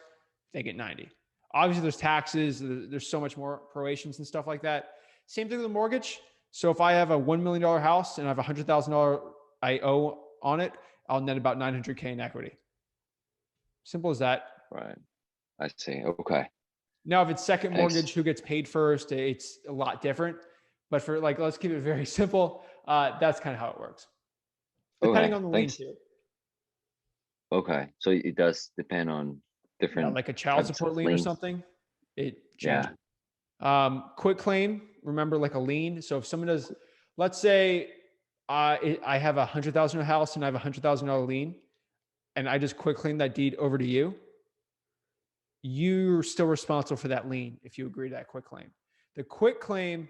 they get 90. Obviously there's taxes, there's so much more prorations and stuff like that. Same thing with the mortgage. So if I have a $1 million house and I have $100,000 I owe on it, I'll net about 900K in equity. Simple as that. Right. I see. Okay. Now, if it's second mortgage, who gets paid first, it's a lot different. But for like, let's keep it very simple. That's kind of how it works. Depending Okay, on the lien thanks. too. Okay, so it does depend on Yeah, different like a child types support of lien or liens. something, it Yeah, changes. Quick claim, remember like a lien. So if someone does, let's say I have $100,000 house and I have $100,000 lien, and I just quick claim that deed over to you, you're still responsible for that lien if you agree to that quick claim. The quick claim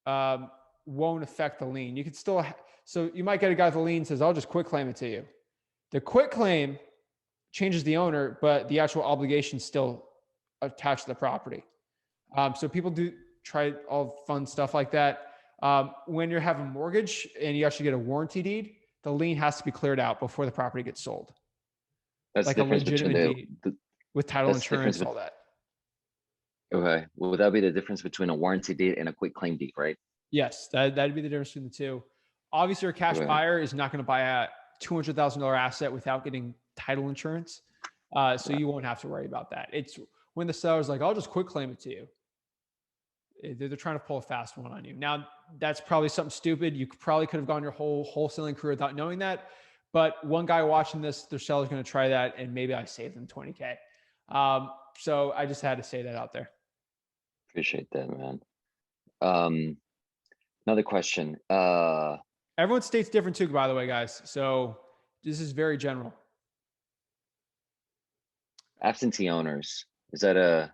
won't affect the lien. You can still, so you might get a guy with a lien says, I'll just quick claim it to you. The quick claim changes the owner, but the actual obligation still attached to the property. So people do try all fun stuff like that. When you're having a mortgage and you actually get a warranty deed, the lien has to be cleared out before the property gets sold. that's Like the a difference between legitimate deed with title that's the difference insurance, all that. okay. Well, would that be the difference between a warranty deed and a quick claim deed, right? Yes, that'd be the difference between the two. Obviously, a cash Okay. buyer is not going to buy a $200,000 asset without getting title insurance. So you won't have to worry about that. It's when the seller's like, I'll just quick claim it to you. They're trying to pull a fast one on you. Now, that's probably something stupid. You probably could have gone your whole wholesaling career without knowing that. But one guy watching this, their seller's going to try that, and maybe I saved them 20K. So I just had to say that out there. Appreciate that, man. Another question. Everyone's state's different too, by the way, guys. So this is very general. Absentee owners, is that a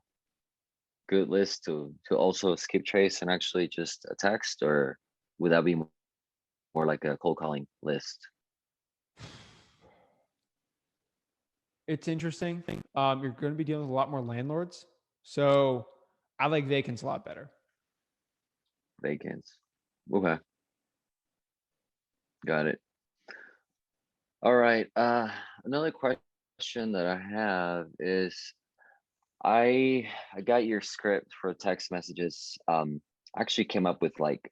good list to also skip trace and actually just a text, or would that be more like a cold calling list? It's interesting. You're going to be dealing with a lot more landlords. So I like vacants a lot better. Vacants. Okay. Got it. All right. Another question that I have is I got your script for text messages. I actually came up with like,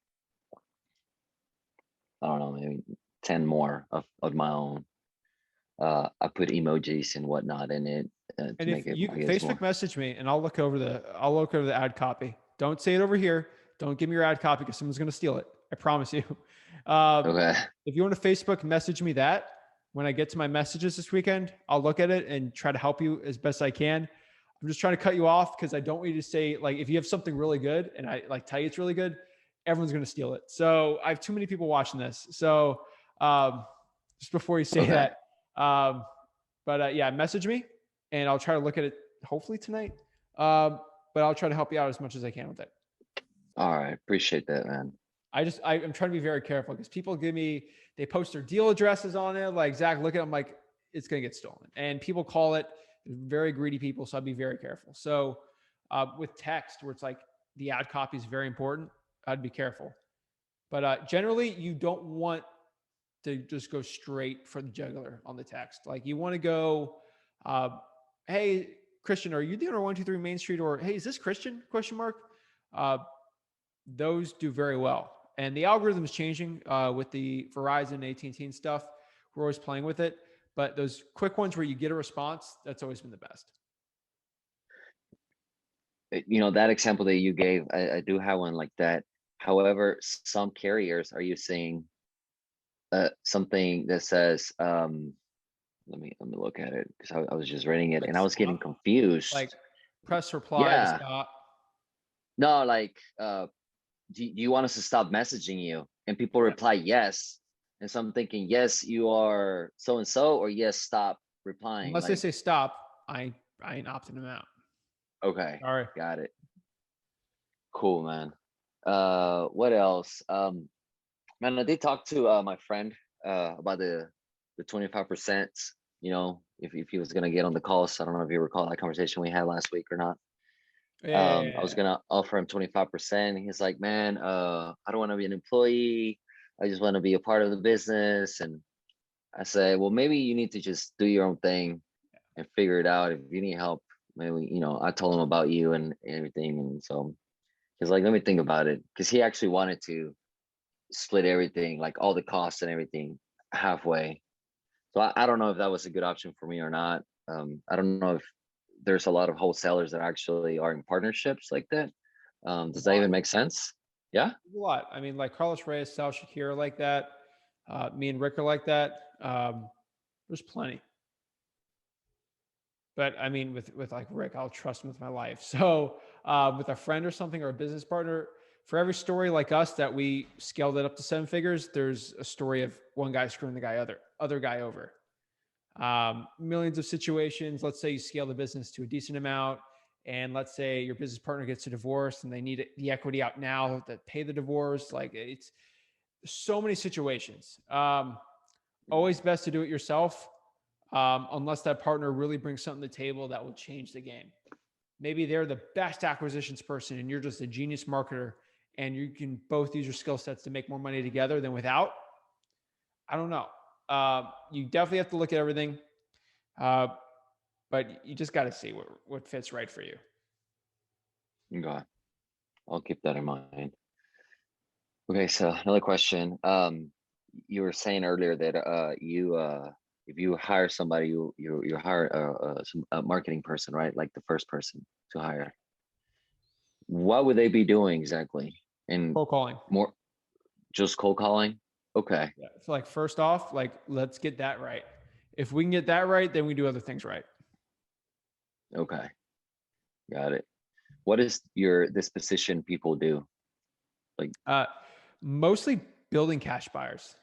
I don't know, maybe 10 more of my own. I put emojis and whatnot in it to And make if it, you I guess, Facebook more. message me and I'll look over the ad copy. Don't say it over here. Don't give me your ad copy because someone's going to steal it. I promise you. Okay. If you want to Facebook message me that when I get to my messages this weekend, I'll look at it and try to help you as best I can. I'm just trying to cut you off because I don't want you to say, like, if you have something really good and I like tell you it's really good, everyone's going to steal it. So I have too many people watching this. So just before you say Okay. that, yeah, message me and I'll try to look at it hopefully tonight. But I'll try to help you out as much as I can with it. All right. Appreciate that, man. I'm trying to be very careful because people they post their deal addresses on it. Like, Zach, look at it. I'm like, it's going to get stolen. And people call it, very greedy people. So I'd be very careful. So with text where it's like the ad copy is very important, I'd be careful. But generally you don't want to just go straight for the jugular on the text. Like you want to go, hey, Christian, are you the owner of 123 Main Street? Or, hey, is this Christian? ? Those do very well. And the algorithm is changing with the Verizon, AT&T and stuff. We're always playing with it. But those quick ones where you get a response, that's always been the best. You know, that example that you gave, I do have one like that. However, some carriers are using something that says, let me look at it because I was just reading it Like and I was getting stop, confused. like press reply to Yeah. stop. No, like, do you want us to stop messaging you? And people reply yes. And so I'm thinking, yes, you are so and so, or yes, stop replying. Unless they say stop, I ain't opting them out. Okay, Sorry. got it. Cool, man. What else? Man, I did talk to my friend about the 25%. You know, if he was gonna get on the call. So I don't know if you recall that conversation we had last week or not. Yeah. I was gonna offer him 25%. He's like, man, I don't want to be an employee. I just want to be a part of the business. And I said, well, maybe you need to just do your own thing and figure it out. If you need help, maybe, you know, I told him about you and everything. And so he's like, let me think about it. Because he actually wanted to split everything, like all the costs and everything halfway. So I don't know if that was a good option for me or not. I don't know if there's a lot of wholesalers that actually are in partnerships like that. Does that even make sense? Yeah. There's a lot. I mean, like Carlos Reyes, Sal Shakira like that. Me and Rick are like that. There's plenty. But I mean, with like Rick, I'll trust him with my life. So with a friend or something or a business partner, for every story like us that we scaled it up to 7 figures, there's a story of one guy screwing the other guy over. Millions of situations. Let's say you scale the business to a decent amount, and let's say your business partner gets a divorce and they need the equity out now to pay the divorce. Like it's so many situations. Always best to do it yourself, unless that partner really brings something to the table that will change the game. Maybe they're the best acquisitions person and you're just a genius marketer, and you can both use your skill sets to make more money together than without. I don't know. You definitely have to look at everything, but you just got to see what fits right for you. Okay. I'll keep that in mind. Okay, so another question. You were saying earlier that you if you hire somebody, you hire a marketing person, right? Like the first person to hire. What would they be doing exactly? And Cold calling. more, just cold calling. Okay. Yeah. So like first off, like let's get that right. If we can get that right, then we do other things right. Okay. Got it. What is your disposition people do? Like Mostly building cash buyers,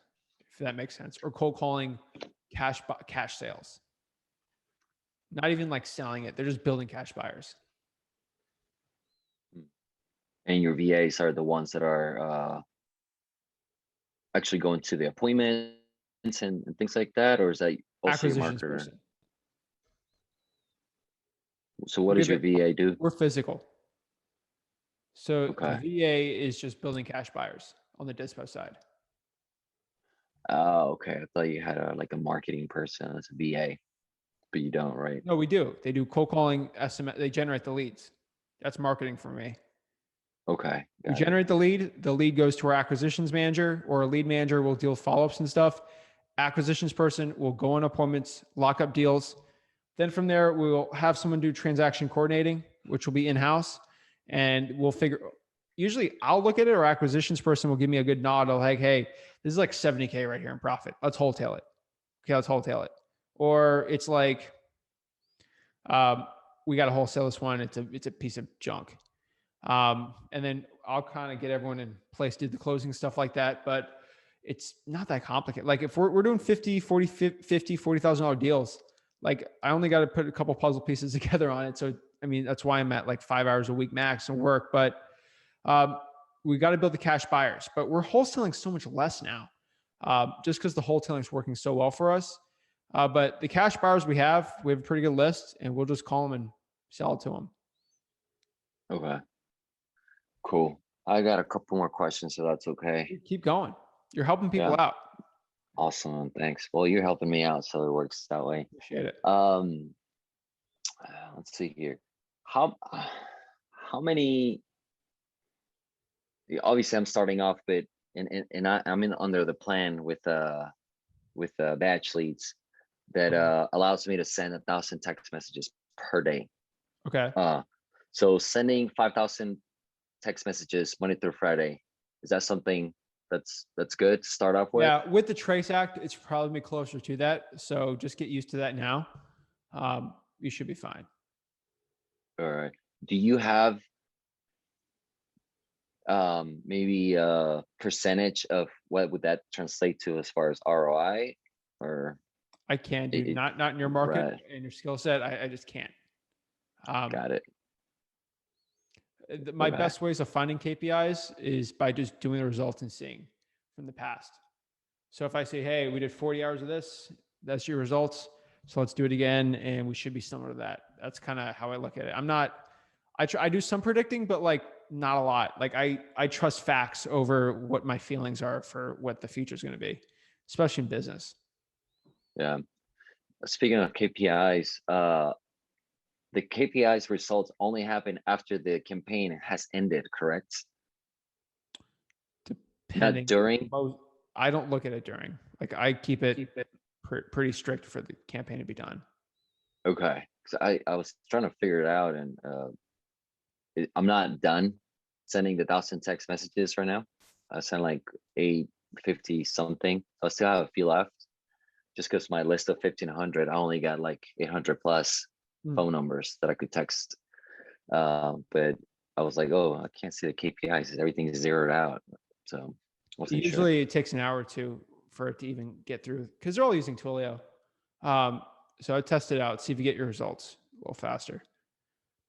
if that makes sense, or cold calling cash sales. Not even like selling it; they're just building cash buyers. and your VAs are the ones that are actually going to the appointments and things like that, or is that also your Acquisitions marketer? person. So what does your VA do? We're physical. So Okay. the VA is just building cash buyers on the dispo side. Oh, okay. I thought you had like a marketing person as a VA, but you don't, right? No, we do. They do cold calling, estimate. They generate the leads. That's marketing for me. Okay. We generate the lead. The lead goes to our acquisitions manager, or a lead manager will deal with follow-ups and stuff. Acquisitions person will go on appointments, lock up deals. Then from there, we will have someone do transaction coordinating, which will be in-house. And we'll usually I'll look at it, or acquisitions person will give me a good nod. I'll like, hey, this is like 70K right here in profit. Let's wholesale it. Okay, let's wholesale it. Or it's like, we got to wholesale this one. It's a piece of junk. And then I'll kind of get everyone in place, do the closing stuff like that. But it's not that complicated. Like if we're doing 50, 40, 50, $40,000 deals, like I only got to put a couple puzzle pieces together on it. So, I mean, that's why I'm at like 5 hours a week max and work, but, we got to build the cash buyers, but we're wholesaling so much less now, just because the wholesaling is working so well for us. But the cash buyers we have a pretty good list, and we'll just call them and sell it to them. Okay. Cool. I got a couple more questions, so that's okay. Keep going. You're helping people out. Awesome. Thanks. Well, you're helping me out, so it works that way. Appreciate it. Let's see here. How many? Obviously, I'm starting off, but I'm under the plan with batch leads that allows me to send 1,000 text messages per day. Okay. So sending 5,000 text messages Monday through Friday, is that something that's good to start off with? Yeah, with the Trace Act, it's probably closer to that. So just get used to that now. You should be fine. All right. Do you have maybe a percentage of what would that translate to as far as ROI? Or I can't do not in your market and your skill set. I just can't. Got it. My best ways of finding KPIs is by just doing the results and seeing from the past. So if I say, hey, we did 40 hours of this, that's your results. So let's do it again. And we should be similar to that. That's kind of how I look at it. I do some predicting, but like not a lot. Like I trust facts over what my feelings are for what the future is going to be, especially in business. Yeah. Speaking of KPIs, the KPIs results only happen after the campaign has ended, correct? Depending. Not during? I don't look at it during. Like I keep it pretty strict for the campaign to be done. Okay. Because I was trying to figure it out, and I'm not done. sending the 1,000 text messages right now. I sent like 850 something. I still have a few left. Just because my list of 1,500, I only got like 800 plus phone numbers that I could text. But I was like, oh, I can't see the KPIs. Everything is zeroed out. So wasn't sure. Usually it takes an hour or two for it to even get through because they're all using Twilio. So I tested it out, see if you get your results a little faster.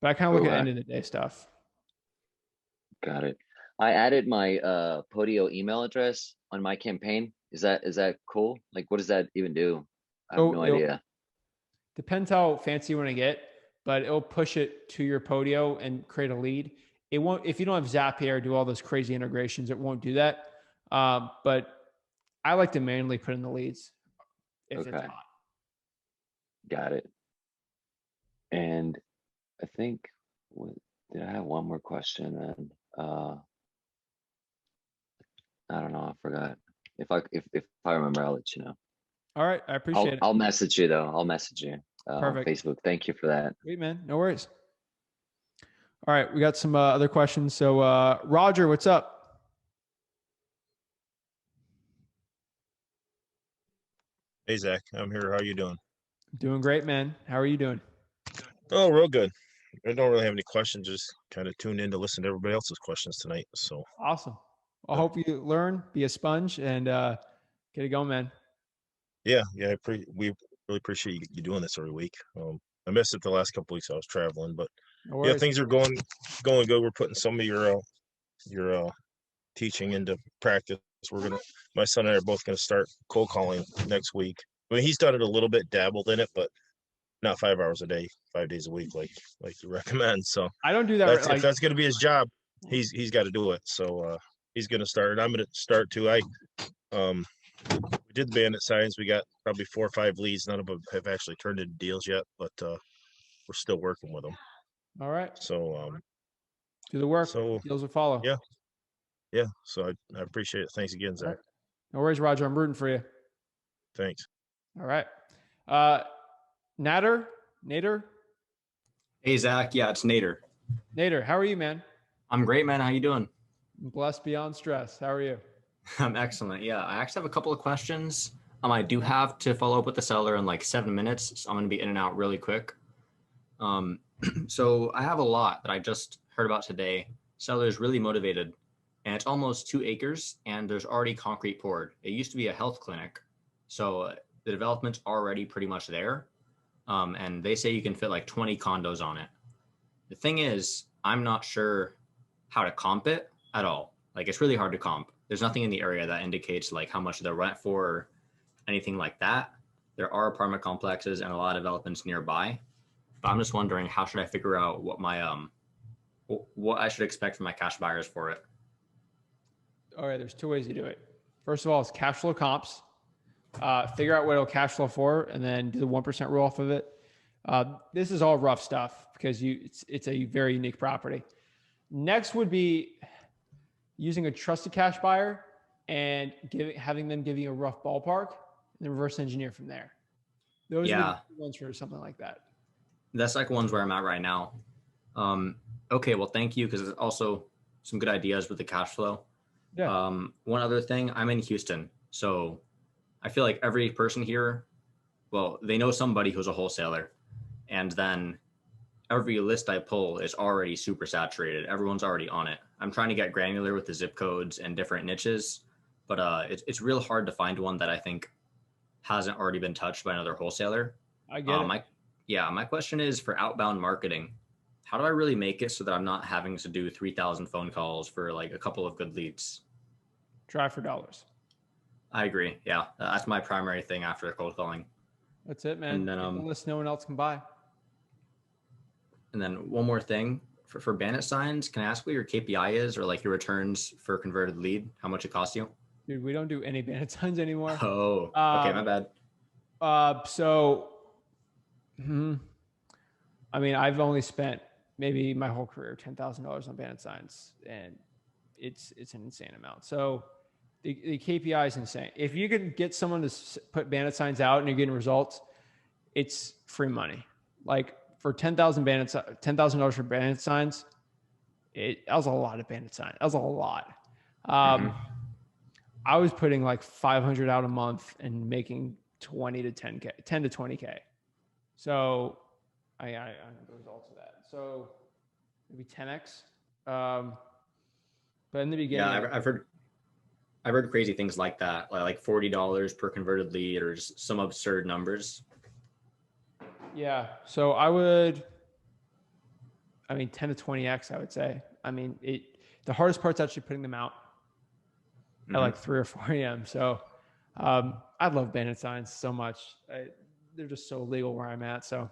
But I kind of look at end of the day stuff. Got it. I added my Podio email address on my campaign. Is that cool? Like, what does that even do? I have no idea. Depends how fancy you want to get, but it'll push it to your Podio and create a lead. It won't, if you don't have Zapier, do all those crazy integrations, it won't do that. But I like to manually put in the leads if it's hot. Got it. And I think, did I have one more question? And I don't know. I forgot. If I remember, I'll let you know. All right. I appreciate it. I'll message you though. I'll message you on Facebook. Thank you for that. Sweet, man. No worries. All right. We got some other questions. So Roger, what's up? Hey, Zach. I'm here. How are you doing? Doing great, man. How are you doing? Oh, real good. I don't really have any questions. Just kind of tuned in to listen to everybody else's questions tonight. So awesome. I hope you learn, be a sponge, and get it going, man. Yeah. We really appreciate you doing this every week. I missed it the last couple weeks. I was traveling, but yeah, things are going good. We're putting some of your teaching into practice. My son and I are both gonna start cold calling next week. I mean, he's done it a little bit, dabbled in it, but not 5 hours a day, 5 days a week, like you recommend. So I don't do that. If that's going to be his job, he's got to do it. So he's going to start. I'm going to start too. We did the bandit signs. We got probably 4 or 5 leads. None of them have actually turned into deals yet, but we're still working with them. All right. So do the work. So deals will follow. Yeah. So I appreciate it. Thanks again, Zach. Right. No worries, Roger. I'm rooting for you. Thanks. All right. Nader? Hey, Zach. Yeah, it's Nader. Nader, how are you, man? I'm great, man. How you doing? I'm blessed beyond stress. How are you? I'm excellent. Yeah, I actually have a couple of questions. I do have to follow up with the seller in like 7 minutes, so I'm going to be in and out really quick. So I have a lot that I just heard about today. Seller is really motivated, and it's almost 2 acres, and there's already concrete poured. It used to be a health clinic, so the development's already pretty much there. And they say you can fit like 20 condos on it. The thing is, I'm not sure how to comp it at all. Like, it's really hard to comp. There's nothing in the area that indicates like how much they'll rent for or anything like that. There are apartment complexes and a lot of developments nearby, but I'm just wondering, how should I figure out what my what I should expect from my cash buyers for it? All right, there's 2 ways to do it. First of all, it's cash flow comps. Figure out what it'll cash flow for, and then do the 1% rule off of it. This is all rough stuff because it's a very unique property. Next would be using a trusted cash buyer and having them give you a rough ballpark and then reverse engineer from there. Those are the ones for something like that. That's like ones where I'm at right now. Okay, well, thank you, because there's also some good ideas with the cash flow. Yeah. One other thing, I'm in Houston, so I feel like every person here, well, they know somebody who's a wholesaler, and then every list I pull is already super saturated. Everyone's already on it. I'm trying to get granular with the zip codes and different niches, but it's real hard to find one that I think hasn't already been touched by another wholesaler. I get it. My question is for outbound marketing. How do I really make it so that I'm not having to do 3,000 phone calls for like a couple of good leads? Try for dollars. I agree. Yeah, that's my primary thing after cold calling. That's it, man. And then list no one else can buy. And then one more thing for bandit signs, can I ask what your KPI is, or like your returns for converted lead? How much it costs you? Dude, we don't do any bandit signs anymore. Oh, okay, my bad. I mean, I've only spent maybe my whole career $10,000 on bandit signs, and it's an insane amount. So the KPI is insane. If you could get someone to put bandit signs out and you're getting results, it's free money. Like for $10,000 for bandit signs, That was a lot of bandit signs. That was a lot. Mhm. I was putting like 500 out a month and making 20 to 10K, 10 to 20K. So I know the results of that. So maybe 10X. But in the beginning, Yeah, I've heard crazy things like that, like $40 per converted lead or just some absurd numbers. yeah. So 10 to 20X, I would say. The hardest part's actually putting them out at like 3 or 4 a.m. So I love bandit signs so much. They're just so legal where I'm at. So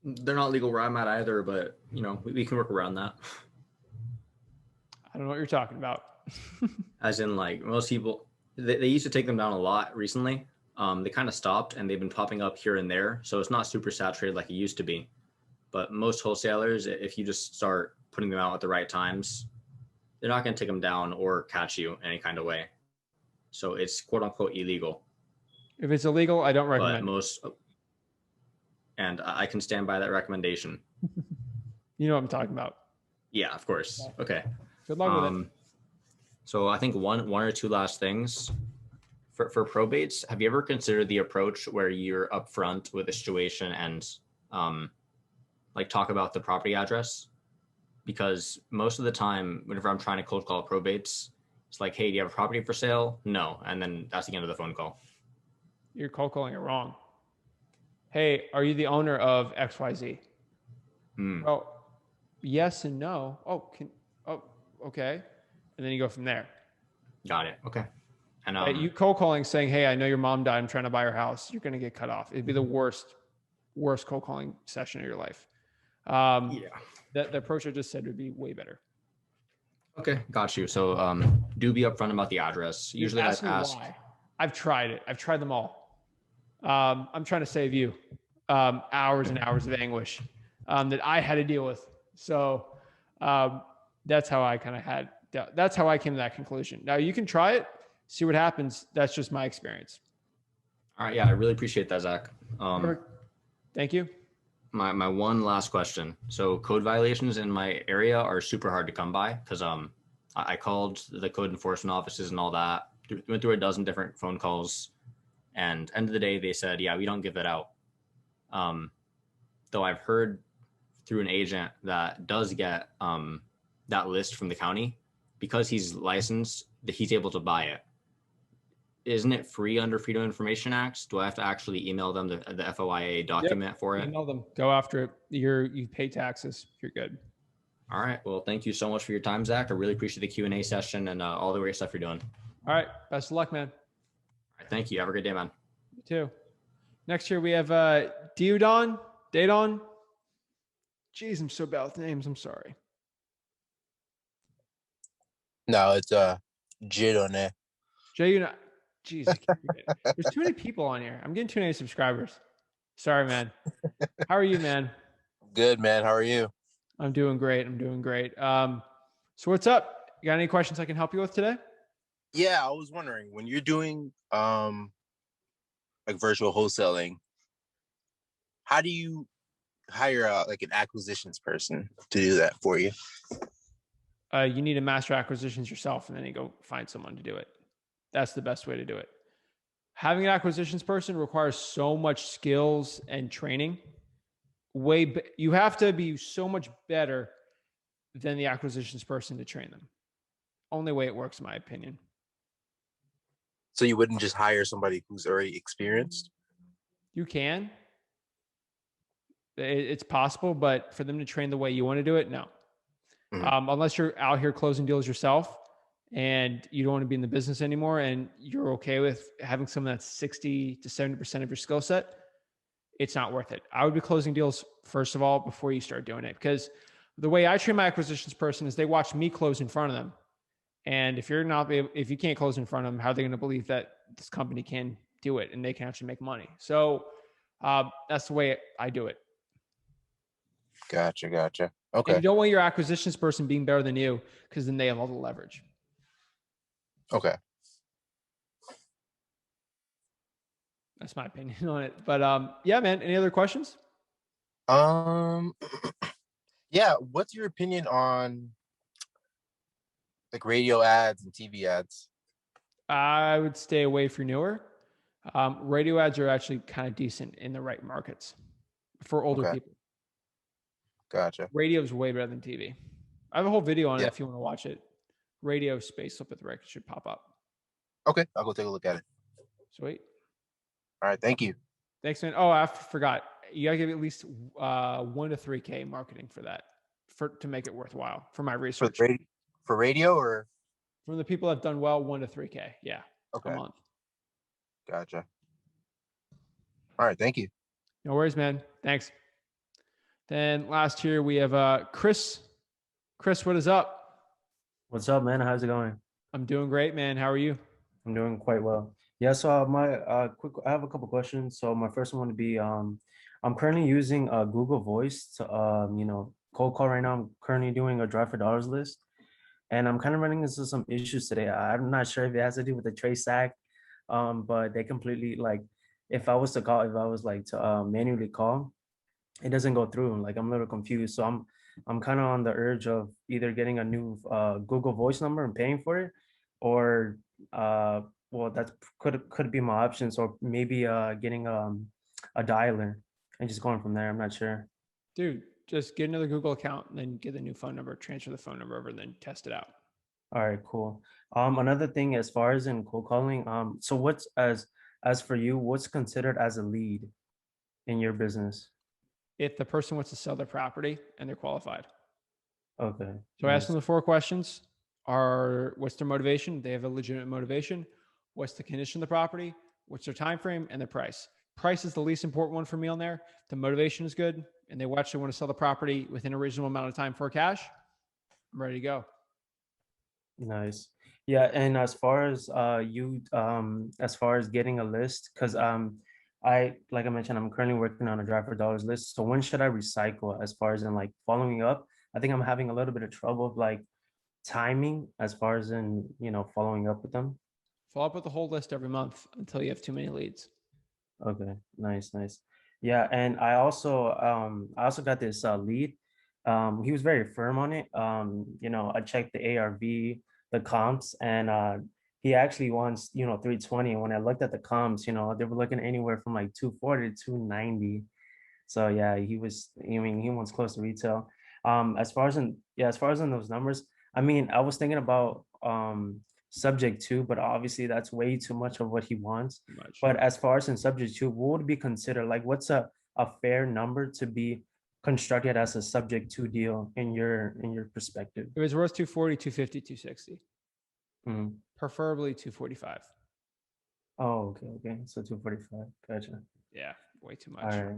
They're not legal where I'm at either, but we can work around that. I don't know what you're talking about. As in, like, most people, they used to take them down a lot recently. They kind of stopped, and they've been popping up here and there. So it's not super saturated like it used to be. But most wholesalers, if you just start putting them out at the right times, they're not going to take them down or catch you in any kind of way. So it's quote unquote illegal. If it's illegal, I don't recommend and I can stand by that recommendation. You know what I'm talking about. Yeah, of course. Okay. Good luck with it. So I think one or two last things for probates. Have you ever considered the approach where you're upfront with the situation and like talk about the property address? Because most of the time, whenever I'm trying to cold call probates, it's like, hey, do you have a property for sale? No. And then that's the end of the phone call. You're cold calling it wrong. Hey, are you the owner of XYZ? Well, yes and no. Okay. And then you go from there. Got it. Okay. And you cold calling saying, hey, I know your mom died. I'm trying to buy her house. You're going to get cut off. It'd be the worst cold calling session of your life. The approach I just said would be way better. Okay, got you. So do be upfront about the address. Usually I ask why. I've tried it. I've tried them all. I'm trying to save you hours and hours of anguish that I had to deal with. So that's how I that's how I came to that conclusion. Now you can try it, see what happens. That's just my experience. All right. Yeah, I really appreciate that, Zach. Thank you. My one last question. So code violations in my area are super hard to come by because I called the code enforcement offices and all that. Went through a dozen different phone calls, and end of the day they said, yeah, we don't give that out. Though I've heard through an agent that does get that list from the county, because he's licensed, that he's able to buy it. Isn't it free under Freedom of Information Act? Do I have to actually email them the FOIA document for it? Email them. Go after it. You pay taxes. You're good. All right. Well, thank you so much for your time, Zach. I really appreciate the Q&A session and all the great stuff you're doing. All right. Best of luck, man. All right, thank you. Have a great day, man. You too. Next year we have Dadon. Jeez, I'm so bad with names. I'm sorry. No, it's Jidone. Jeez, I can't forget. There's too many people on here. I'm getting too many subscribers. Sorry, man. How are you, man? Good, man. How are you? I'm doing great. So what's up? You got any questions I can help you with today? Yeah, I was wondering, when you're doing like virtual wholesaling, how do you hire like an acquisitions person to do that for you? You need to master acquisitions yourself, and then you go find someone to do it. That's the best way to do it. Having an acquisitions person requires so much skills and training. You have to be so much better than the acquisitions person to train them. Only way it works, in my opinion. So you wouldn't just hire somebody who's already experienced? You can. It's possible, but for them to train the way you want to do it, no. Mm-hmm. Unless you're out here closing deals yourself and you don't want to be in the business anymore and you're okay with having someone that's 60 to 70% of your skill set, it's not worth it. I would be closing deals first of all before you start doing it, because the way I train my acquisitions person is they watch me close in front of them. And if you can't close in front of them, how are they going to believe that this company can do it and they can actually make money? So that's the way I do it. Gotcha. Okay. And you don't want your acquisitions person being better than you, because then they have all the leverage. Okay. That's my opinion on it. But yeah, man. Any other questions? Yeah, what's your opinion on like radio ads and TV ads? I would stay away from newer. Radio ads are actually kind of decent in the right markets for older Okay, people. gotcha. Radio is way better than TV. I have a whole video on it Yeah. if you want to watch it. Radio space flip with the record should pop up. Okay, I'll go take a look at it. Sweet. All right, thank you. Thanks, man. Oh, I forgot. You gotta give at least 1 to 3K marketing for that, to make it worthwhile for my For research. the radio, for radio or From the people that've done well, 1 to 3K. Yeah. okay, A month. gotcha. All right, thank you. No worries, man. Thanks. Then last here we have Chris. Chris, what is up? What's up, man? How's it going? I'm doing great, man. How are you? I'm doing quite well. Yeah, so I have a couple questions. So my first one would be I'm currently using Google Voice to cold call right now. I'm currently doing a drive for dollars list, and I'm kind of running into some issues today. I'm not sure if it has to do with the trace act, but they completely like if I was to manually call, it doesn't go through. Like I'm a little confused. So I'm kind of on the urge of either getting a new Google Voice number and paying for it, or well, that could be my options, or maybe getting a dialer and just going from there. I'm not sure. Dude, just get another Google account and then get a new phone number, transfer the phone number over, and then test it out. All right, cool. Another thing as far as in cold calling, so what's as for you, what's considered as a lead in your business? If the person wants to sell their property and they're qualified. Okay. So I asked them the 4 questions. What's their motivation? They have a legitimate motivation. What's the condition of the property? What's their time frame and their price? Price is the least important one for me on there. The motivation is good, and they actually want to sell the property within a reasonable amount of time for cash. I'm ready to go. Nice. Yeah, and as far as as far as getting a list, because like I mentioned, I'm currently working on a drive for dollars list. So when should I recycle as far as in like following up? I think I'm having a little bit of trouble of like timing as far as in, following up with them. Follow up with the whole list every month until you have too many leads. Okay, nice. Yeah, and I also got this lead. He was very firm on it. I checked the ARV, the comps, and he actually wants 320. And when I looked at the comps, they were looking anywhere from like 240 to 290. So yeah, he wants close to retail. As far as in those numbers, I mean, I was thinking about subject to, but obviously that's way too much of what he wants. But as far as in subject to, what would be considered like what's a fair number to be constructed as a subject to deal in your perspective? It was worth 240, 250, 260. Mm. Preferably 245. Oh, okay. So 245. Gotcha. Yeah, way too much. All right.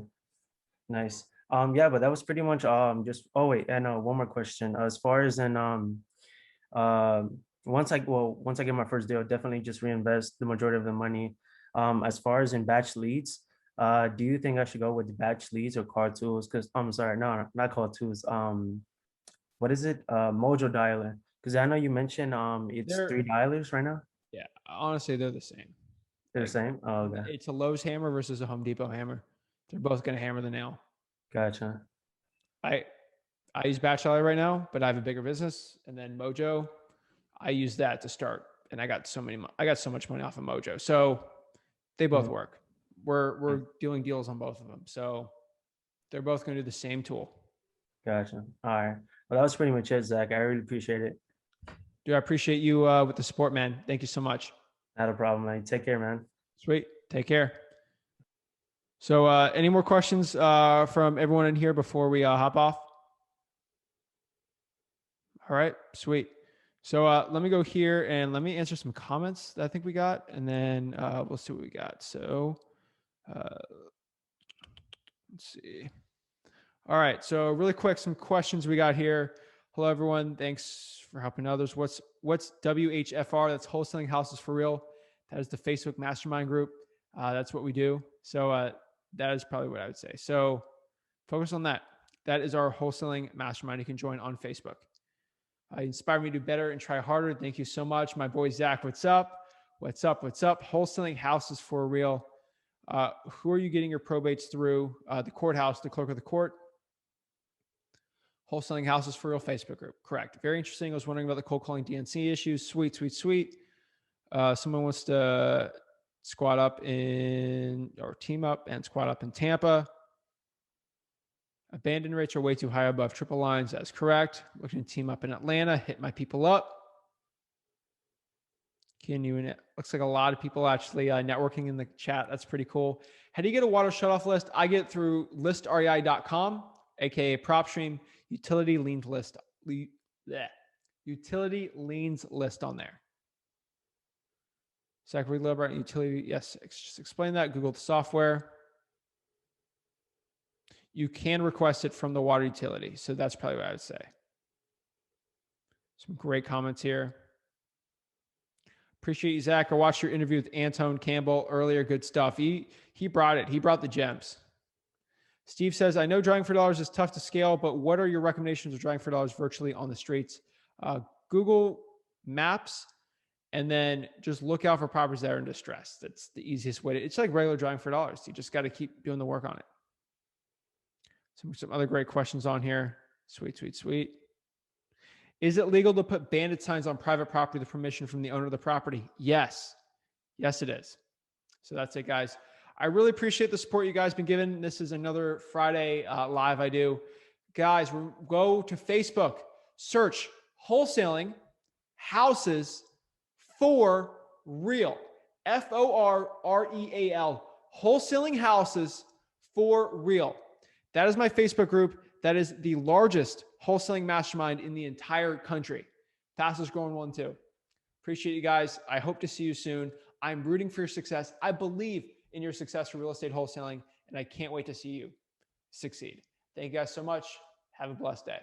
Nice. Yeah, but that was pretty much just wait, and one more question. As far as in once I get my first deal, definitely just reinvest the majority of the money. As far as in batch leads, do you think I should go with batch leads or call tools? Because I'm sorry, no, not call tools. What is it? Mojo dialer. Because I know you mentioned it's 3 dialers right now. Yeah, honestly, they're the same. They're the same. Oh, okay. It's a Lowe's hammer versus a Home Depot hammer. They're both going to hammer the nail. Gotcha. I use batch dialer right now, but I have a bigger business, and then Mojo, I use that to start, and I got so much money off of Mojo. So they both work. We're doing deals on both of them. So they're both going to do the same tool. Gotcha. All right. Well, that was pretty much it, Zach. I really appreciate it. Dude, I appreciate you with the support, man. Thank you so much. Not a problem, man. Take care, man. Sweet. Take care. So any more questions from everyone in here before we hop off? All right. Sweet. So let me go here and let me answer some comments that I think we got, and then we'll see what we got. So let's see. All right. So really quick, some questions we got here. Hello, everyone. Thanks for helping others. What's WHFR? That's Wholesaling Houses for Real. That is the Facebook mastermind group. That's what we do. So that is probably what I would say. So focus on that. That is our wholesaling mastermind. You can join on Facebook. Inspire me to do better and try harder. Thank you so much. My boy, Zach, what's up? What's up? Wholesaling Houses for Real. Who are you getting your probates through? The courthouse, the clerk of the court. Wholesaling houses for real Facebook group. Correct. Very interesting. I was wondering about the cold calling DNC issues. Sweet, sweet, sweet. Someone wants to squat up in, or team up and squat up in Tampa. Abandon rates are way too high above triple lines. That's correct. Looking to team up in Atlanta. Hit my people up. Looks like a lot of people actually networking in the chat. That's pretty cool. How do you get a water shutoff list? I get through listrei.com, aka PropStream, utility liens list. Utility liens list on there. Zachary Lillibert, utility. Yes, just explain that. Google the software. You can request it from the water utility. So that's probably what I would say. Some great comments here. Appreciate you, Zach. I watched your interview with Antone Campbell earlier. Good stuff. He brought it. He brought the gems. Steve says, I know driving for dollars is tough to scale, but what are your recommendations of driving for dollars virtually on the streets? Google Maps, and then just look out for properties that are in distress. That's the easiest way to, it's like regular driving for dollars. You just got to keep doing the work on it. Some other great questions on here. Sweet, sweet, sweet. Is it legal to put bandit signs on private property with permission from the owner of the property? Yes. Yes, it is. So that's it, guys. I really appreciate the support you guys been given. This is another Friday live I do. Guys, go to Facebook, search Wholesaling Houses for Real. FORREAL. Wholesaling Houses for Real. That is my Facebook group. That is the largest wholesaling mastermind in the entire country. Fastest growing one too. Appreciate you guys. I hope to see you soon. I'm rooting for your success. I believe in your success for real estate wholesaling, and I can't wait to see you succeed. Thank you guys so much. Have a blessed day.